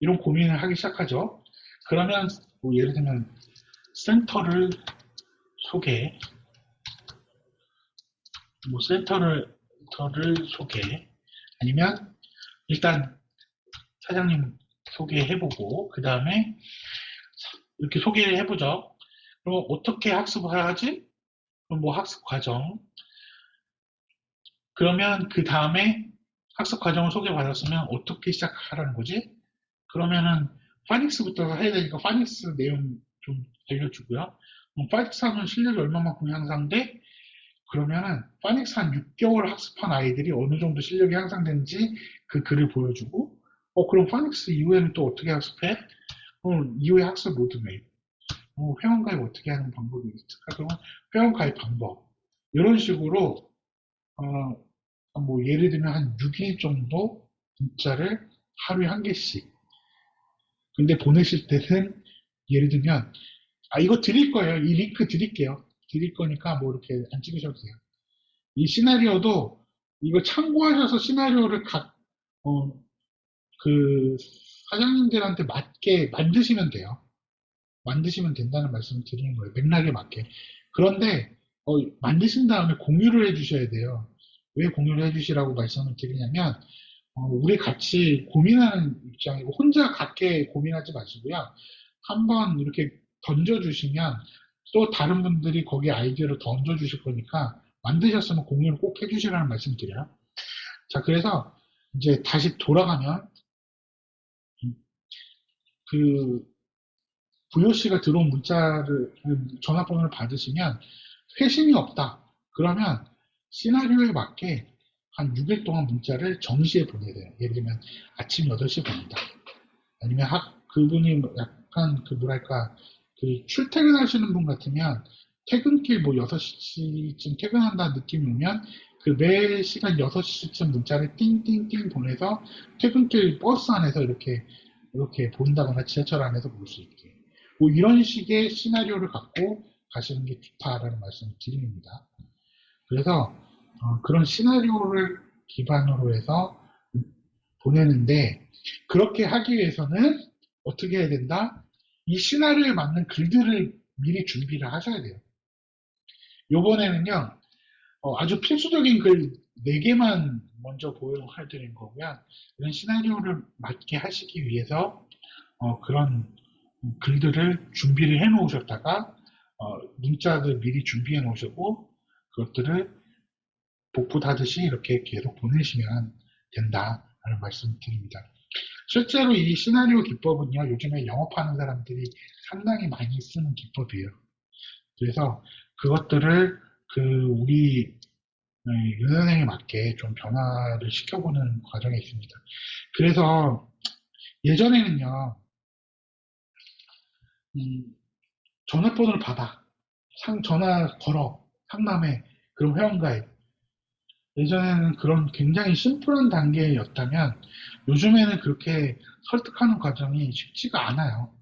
이런 고민을 하기 시작하죠. 그러면 뭐 예를 들면 센터를 소개, 아니면 일단 사장님 소개해보고 그 다음에 이렇게 소개를 해보죠. 그럼 어떻게 학습을 하지? 그럼 뭐 학습 과정. 그러면 그 다음에 학습 과정을 소개받았으면 어떻게 시작하라는 거지? 그러면은 파닉스부터 해야 되니까 파닉스 내용 좀 알려주고요. 파닉스 하면 실력이 얼마만큼 향상돼? 그러면은 파닉스 한 6개월 학습한 아이들이 어느 정도 실력이 향상되는지 그 글을 보여주고, 그럼 파닉스 이후에는 또 어떻게 학습해? 이후에 학습 로드맵, 회원 가입 어떻게 하는 방법이 있을까? 그러면 회원 가입 방법, 이런 식으로 뭐 예를 들면 한 6일 정도 문자를 하루에 한 개씩. 근데 보내실 때는 예를 들면 이거 드릴 거예요. 이 링크 드릴게요. 드릴 거니까 뭐 이렇게 안 찍으셔도 돼요. 이 시나리오도 이거 참고하셔서 시나리오를 그 사장님들한테 맞게 만드시면 돼요. 만드시면 된다는 말씀을 드리는 거예요. 맥락에 맞게. 그런데 만드신 다음에 공유를 해주셔야 돼요. 왜 공유를 해주시라고 말씀을 드리냐면 우리 같이 고민하는 입장이고 혼자 같게 고민하지 마시고요. 한번 이렇게 던져주시면 또 다른 분들이 거기에 아이디어를 던져주실 거니까 만드셨으면 공유를 꼭 해주시라는 말씀 드려요. 자, 그래서 이제 다시 돌아가면 그 VOC가 들어온 전화번호를 받으시면 회신이 없다. 그러면 시나리오에 맞게 한 6일 동안 문자를 정시에 보내야 돼요. 예를 들면 아침 8시에 보낸다. 아니면 그분이 약간 출퇴근하시는 분 같으면 퇴근길 뭐 6시쯤 퇴근한다는 느낌이 오면 그 매 시간 6시쯤 문자를 띵띵띵 보내서 퇴근길 버스 안에서 이렇게 본다거나 지하철 안에서 볼 수 있게. 뭐 이런 식의 시나리오를 갖고 가시는 게 좋다라는 말씀을 드립니다. 그래서 그런 시나리오를 기반으로 해서 보내는데, 그렇게 하기 위해서는 어떻게 해야 된다? 이 시나리오에 맞는 글들을 미리 준비를 하셔야 돼요. 요번에는요, 아주 필수적인 글 4개만 먼저 보여드린 거고요. 이런 시나리오를 맞게 하시기 위해서 그런 글들을 준비를 해 놓으셨다가 문자들 미리 준비해 놓으시고 그것들을 복붙하듯이 이렇게 계속 보내시면 된다라는 말씀을 드립니다. 실제로 이 시나리오 기법은요, 요즘에 영업하는 사람들이 상당히 많이 쓰는 기법이에요. 그래서 그것들을 우리 윤선생에 맞게 좀 변화를 시켜보는 과정이 있습니다. 그래서 예전에는요, 전화번호를 받아. 전화 걸어. 상담해. 그럼 회원가입. 예전에는 그런 굉장히 심플한 단계였다면 요즘에는 그렇게 설득하는 과정이 쉽지가 않아요.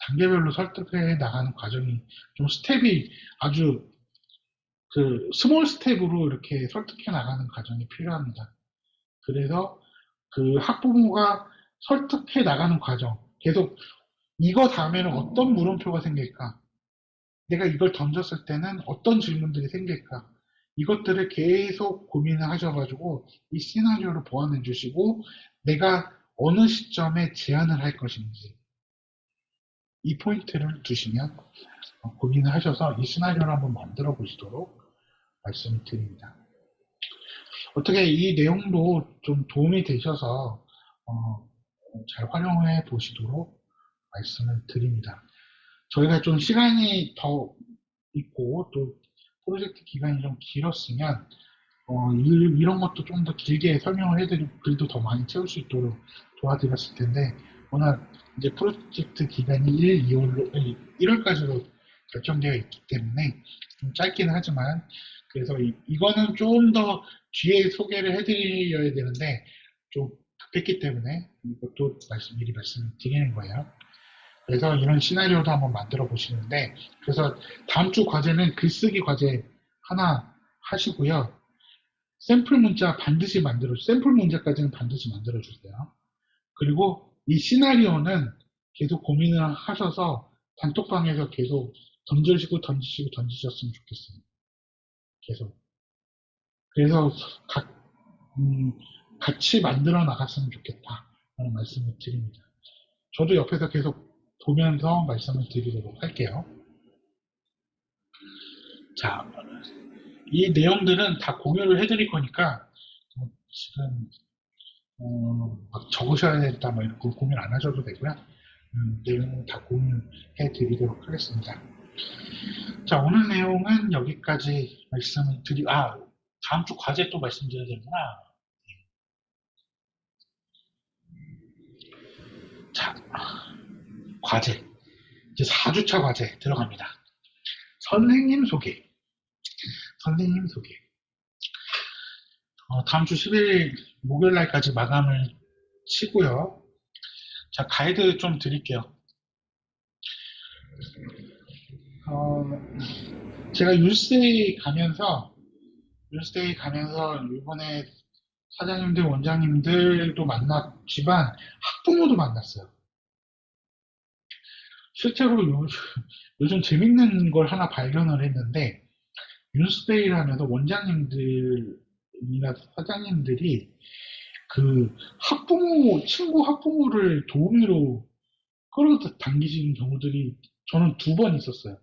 단계별로 설득해 나가는 과정이 좀 스텝이 아주 스몰 스텝으로 이렇게 설득해 나가는 과정이 필요합니다. 그래서 그 학부모가 설득해 나가는 과정, 계속 이거 다음에는 어떤 물음표가 생길까? 내가 이걸 던졌을 때는 어떤 질문들이 생길까? 이것들을 계속 고민을 하셔가지고 이 시나리오를 보완해 주시고 내가 어느 시점에 제안을 할 것인지 이 포인트를 두시면 고민을 하셔서 이 시나리오를 한번 만들어 보시도록 말씀을 드립니다. 어떻게 이 내용도 좀 도움이 되셔서 잘 활용해 보시도록 말씀을 드립니다. 저희가 좀 시간이 더 있고 또 프로젝트 기간이 좀 길었으면 이런 것도 좀 더 길게 설명을 해드리고 글도 더 많이 채울 수 있도록 도와드렸을 텐데 워낙 이제 프로젝트 기간이 1월까지로 결정되어 있기 때문에 좀 짧기는 하지만 그래서 이거는 좀 더 뒤에 소개를 해드려야 되는데 좀 급했기 때문에 이것도 미리 말씀을 드리는 거예요. 그래서 이런 시나리오도 한번 만들어 보시는데 그래서 다음 주 과제는 글쓰기 과제 하나 하시고요. 샘플 문자 반드시 샘플 문제까지는 반드시 만들어 주세요. 그리고 이 시나리오는 계속 고민을 하셔서 단톡방에서 계속 던지셨으면 좋겠어요. 계속. 그래서 같이 만들어 나갔으면 좋겠다라는 말씀을 드립니다. 저도 옆에서 계속 보면서 말씀을 드리도록 할게요. 자, 이 내용들은 다 공유를 해드릴 거니까 지금 막 적으셔야 된다 뭐 이렇게 고민 안 하셔도 되고요. 내용 다 공유해 드리도록 하겠습니다. 자, 오늘 내용은 여기까지 말씀을 다음 주 과제 또 말씀드려야 되구나. 자, 과제. 이제 4주차 과제 들어갑니다. 선생님 소개. 다음 주 10일 목요일 날까지 마감을 치고요. 자, 가이드 좀 드릴게요. 제가 율스데이 가면서 이번에 사장님들, 원장님들도 만났지만 학부모도 만났어요. 실제로 요즘 재밌는 걸 하나 발견을 했는데 율스데이를 하면서 원장님들이나 사장님들이 친구 학부모를 도우미로 끌어당기시는 경우들이 저는 2번 있었어요.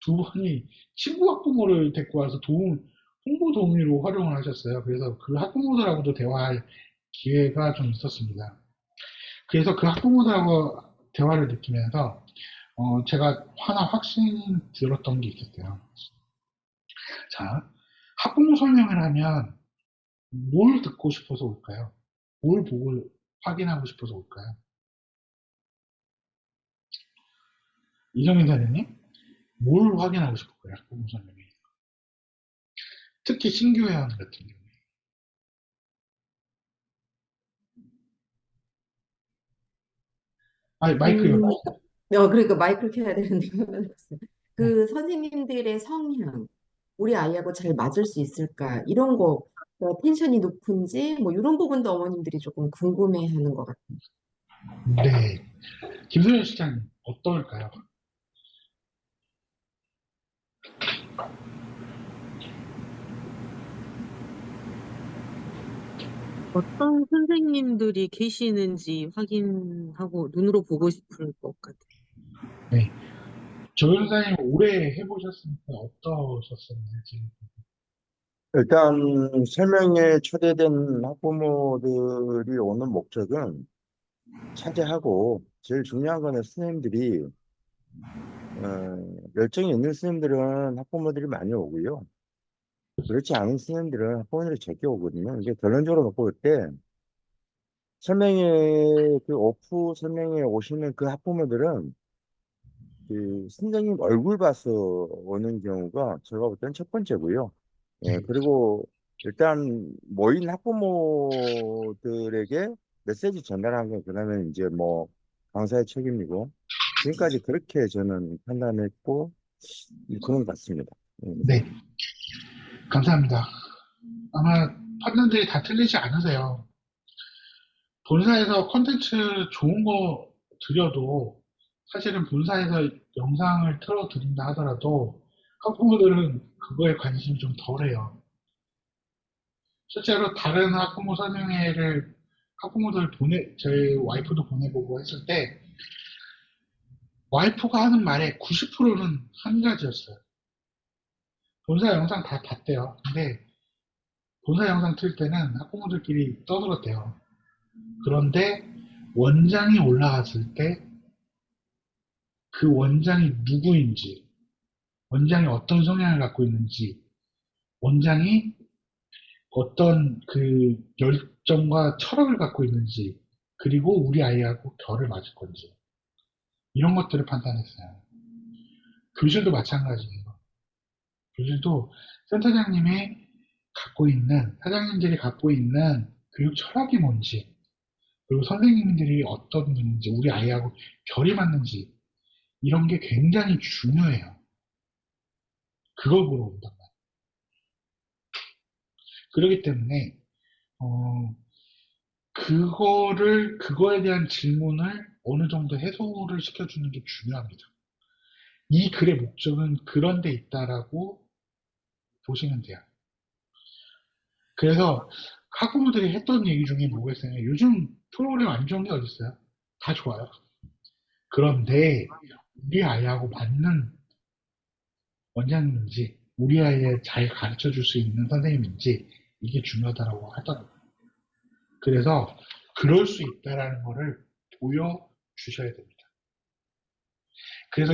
2번이 친구 학부모를 데리고 와서 홍보 도우미로 활용을 하셨어요. 그래서 그 학부모들하고도 대화할 기회가 좀 있었습니다. 그래서 그 학부모들하고 대화를 느끼면서 제가 하나 확신 들었던 게 있었어요. 자, 학부모 설명을 하면 뭘 듣고 싶어서 올까요? 뭘 보고 확인하고 싶어서 올까요? 이정민 사장님, 뭘 확인하고 싶을까요? 학부모 설명에. 특히 신규 회원 같은 경우에. 마이크 열고. 그러니까 마이크를 켜야 되는데 네. 선생님들의 성향, 우리 아이하고 잘 맞을 수 있을까? 이런 거 텐션이 높은지 뭐 이런 부분도 어머님들이 조금 궁금해하는 것 같아요. 네. 김소연 시장님, 어떨까요? 어떤 선생님들이 계시는지 확인하고 눈으로 보고 싶을 것 같아요. 네. 조 변호사님 오래 해보셨으니까 어떠셨었는지. 일단 설명에 초대된 학부모들이 오는 목적은 차지하고 제일 중요한 거는 스님들이 열정이 있는 스님들은 학부모들이 많이 오고요. 그렇지 않은 스님들은 학부모들이 적게 오거든요. 이게 결론적으로 놓고 볼 때 설명회 그 오프 설명회 오시는 그 학부모들은 그 선생님 얼굴 봐서 오는 경우가 제가 볼 때는 첫 번째고요. 예, 네. 그리고 일단 모인 학부모들에게 메시지 전달하는 건 그다음에 이제 뭐 강사의 책임이고 지금까지 그렇게 저는 판단했고 그런 것 같습니다. 네. 감사합니다. 아마 판단들이 다 틀리지 않으세요. 본사에서 콘텐츠 좋은 거 드려도 사실은 본사에서 영상을 틀어드린다 하더라도 학부모들은 그거에 관심이 좀 덜해요. 실제로 다른 학부모 설명회를 학부모들 저희 와이프도 보내보고 했을 때 와이프가 하는 말의 90%는 한 가지였어요. 본사 영상 다 봤대요. 근데 본사 영상 틀 때는 학부모들끼리 떠들었대요. 그런데 원장이 올라갔을 때 그 원장이 누구인지, 원장이 어떤 성향을 갖고 있는지, 원장이 어떤 그 열정과 철학을 갖고 있는지, 그리고 우리 아이하고 결을 맞을 건지, 이런 것들을 판단했어요. 교실도 마찬가지예요. 교실도 센터장님이 갖고 있는, 사장님들이 갖고 있는 교육 철학이 뭔지, 그리고 선생님들이 어떤 분인지, 우리 아이하고 결이 맞는지, 이런 게 굉장히 중요해요. 그걸 보러 온단 말이에요. 그렇기 때문에, 그거에 대한 질문을 어느 정도 해소를 시켜주는 게 중요합니다. 이 글의 목적은 그런 데 있다라고 보시면 돼요. 그래서 학부모들이 했던 얘기 중에 뭐겠어요? 요즘 프로그램 안 좋은 게 어딨어요? 다 좋아요. 그런데 우리 아이하고 맞는 원장님인지, 우리 아이에 잘 가르쳐 줄 수 있는 선생님인지, 이게 중요하다라고 하더라고요. 그래서 그럴 수 있다라는 거를 보여주셔야 됩니다. 그래서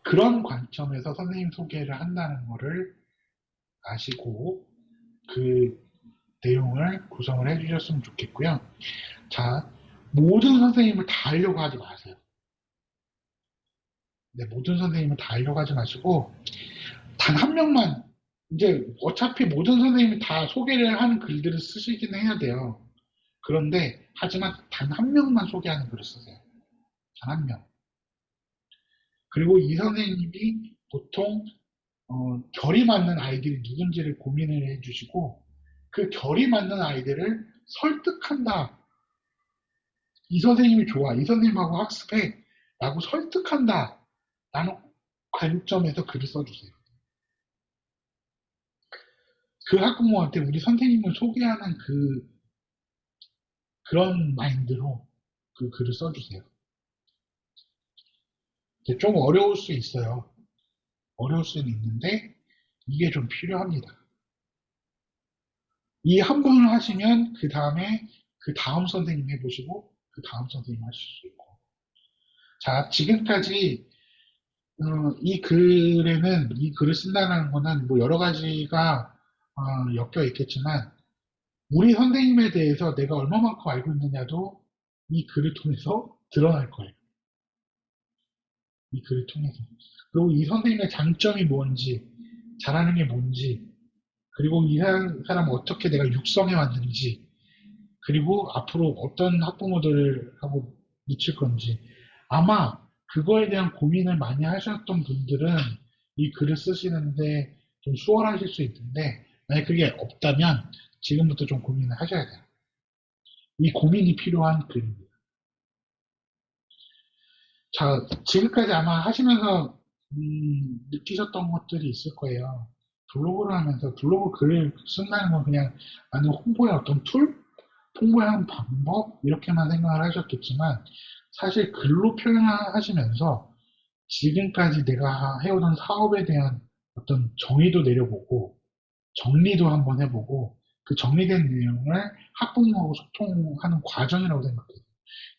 그런 관점에서 선생님 소개를 한다는 거를 아시고 그 내용을 구성을 해주셨으면 좋겠고요. 자, 모든 선생님을 다 하려고 하지 마세요. 네, 모든 선생님을 다 하려고 하지 마시고 단 한 명만, 이제 어차피 모든 선생님이 다 소개를 하는 글들을 쓰시긴 해야 돼요. 그런데 하지만 단 한 명만 소개하는 글을 쓰세요. 단 한 명. 그리고 이 선생님이 보통 결이 맞는 아이들이 누군지를 고민을 해주시고 그 결이 맞는 아이들을 설득한다. 이 선생님이 좋아. 이 선생님하고 학습해. 라고 설득한다. 라는 관점에서 글을 써주세요. 그 학부모한테 우리 선생님을 소개하는 그런 마인드로 그 글을 써주세요. 좀 어려울 수 있어요. 어려울 수는 있는데 이게 좀 필요합니다. 이 한 번을 하시면 그 다음에 그 다음 선생님 해보시고 그 다음 선생님 하실 수 있고. 자, 지금까지 이 글에는 이 글을 쓴다는 거는 뭐 여러 가지가 엮여 있겠지만 우리 선생님에 대해서 내가 얼마만큼 알고 있느냐도 이 글을 통해서 드러날 거예요. 이 글을 통해서. 그리고 이 선생님의 장점이 뭔지, 잘하는 게 뭔지, 그리고 이 사람 어떻게 내가 육성해 왔는지, 그리고 앞으로 어떤 학부모들하고 미칠 건지, 아마 그거에 대한 고민을 많이 하셨던 분들은 이 글을 쓰시는데 좀 수월하실 수 있는데, 만약 그게 없다면 지금부터 좀 고민을 하셔야 돼요. 이 고민이 필요한 글입니다. 자, 지금까지 아마 하시면서 느끼셨던 것들이 있을 거예요. 블로그를 하면서 블로그 글을 쓴다는 건 그냥 나는 홍보의 어떤 툴? 홍보하는 방법? 이렇게만 생각을 하셨겠지만 사실 글로 표현하시면서 지금까지 내가 해오던 사업에 대한 어떤 정의도 내려보고 정리도 한번 해보고 그 정리된 내용을 학부모하고 소통하는 과정이라고 생각해요.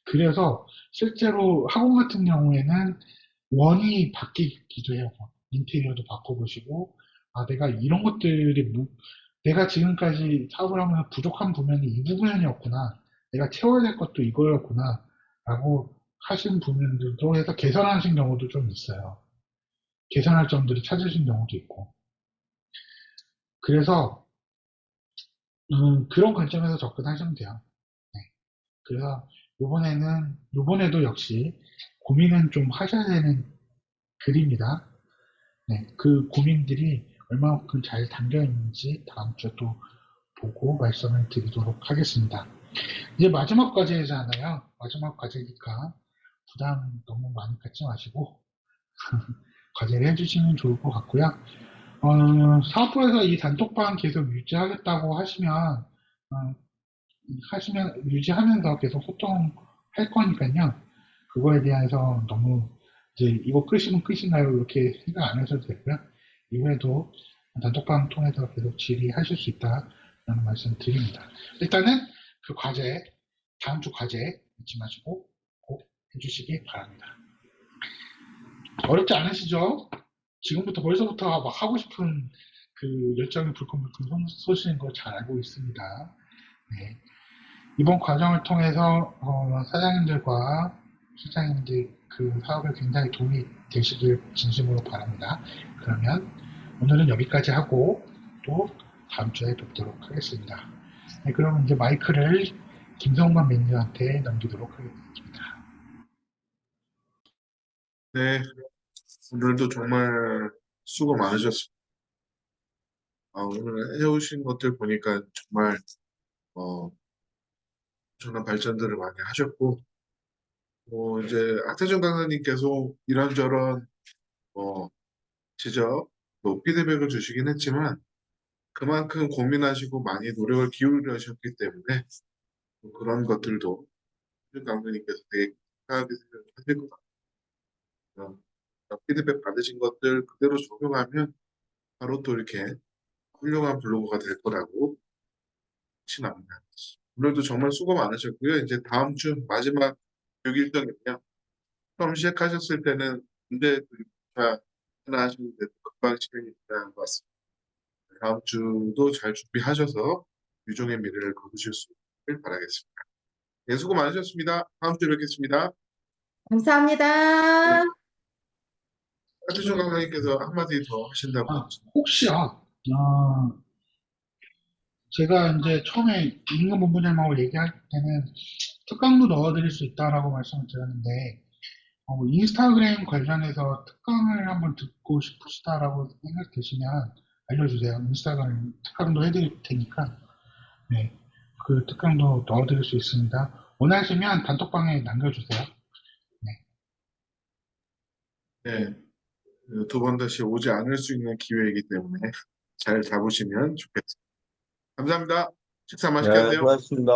그래서 실제로 학원 같은 경우에는 원이 바뀌기도 해요. 인테리어도 바꿔보시고, 아, 내가 이런 것들이, 내가 지금까지 사업을 하면서 부족한 부분이 이 부분이었구나. 내가 채워야 될 것도 이거였구나. 라고 하신 부분들도 해서 개선하신 경우도 좀 있어요. 개선할 점들을 찾으신 경우도 있고. 그래서, 그런 관점에서 접근하시면 돼요. 네. 그래서, 요번에도 역시 고민은 좀 하셔야 되는 글입니다. 네, 그 고민들이 얼마만큼 잘 담겨 있는지 다음 주에 또 보고 말씀을 드리도록 하겠습니다. 이제 마지막 과제잖아요. 마지막 과제니까 부담 너무 많이 갖지 마시고 과제를 해주시면 좋을 것 같고요. 사업부에서 이 단톡방 계속 유지하겠다고 유지하면서 계속 소통할 거니까요. 그거에 대해서 너무 이제 이거 끝이면 끝인가요? 이렇게 생각 안 하셔도 되고요. 이후에도 단톡방 통해서 계속 질의하실 수 있다라는 말씀 드립니다. 일단은 그 과제, 다음 주 과제 잊지 마시고 꼭 해주시기 바랍니다. 어렵지 않으시죠? 지금부터 벌써부터 막 하고 싶은 그 열정이 불끈불끈 솟으시는 거 잘 알고 있습니다. 네. 이번 과정을 통해서 사장님들과 실장님들 그 사업에 굉장히 도움이 되시길 진심으로 바랍니다. 그러면 오늘은 여기까지 하고 또 다음 주에 뵙도록 하겠습니다. 네, 그러면 이제 마이크를 김성만 매니저한테 넘기도록 하겠습니다. 네, 오늘도 정말 수고 많으셨습니다. 오늘 해오신 것들 보니까 정말 엄청난 발전들을 많이 하셨고, 이제 학태준 강사님께서 이런저런 지적, 또 피드백을 주시긴 했지만 그만큼 고민하시고 많이 노력을 기울이셨기 때문에 그런 것들도 학태준 강사님께서 되게 생각하게 하실 것 같아요. 피드백 받으신 것들 그대로 적용하면 바로 또 이렇게 훌륭한 블로거가 될 거라고 확신합니다. 오늘도 정말 수고 많으셨고요. 이제 다음 주 마지막 6일정이고요. 처음 시작하셨을 때는 문제 하나 하시는데 금방 시간이 지난 것 같습니다. 다음 주도 잘 준비하셔서 유종의 미래를 거두실 수 있기를 바라겠습니다. 네, 수고 많으셨습니다. 다음 주에 뵙겠습니다. 감사합니다. 하태준 강사님께서 한마디 더 하신다고 하셨습니다. 혹시요, 제가 이제 처음에 임금 본부장님하고 얘기할 때는 특강도 넣어드릴 수 있다라고 말씀을 드렸는데, 인스타그램 관련해서 특강을 한번 듣고 싶으시다라고 생각되시면 알려주세요. 인스타그램 특강도 해드릴 테니까, 네, 그 특강도 넣어드릴 수 있습니다. 원하시면 단톡방에 남겨주세요. 네, 두 번 다시 오지 않을 수 있는 기회이기 때문에 잘 잡으시면 좋겠습니다. 감사합니다. 식사 맛있게 네, 하세요. 고맙습니다.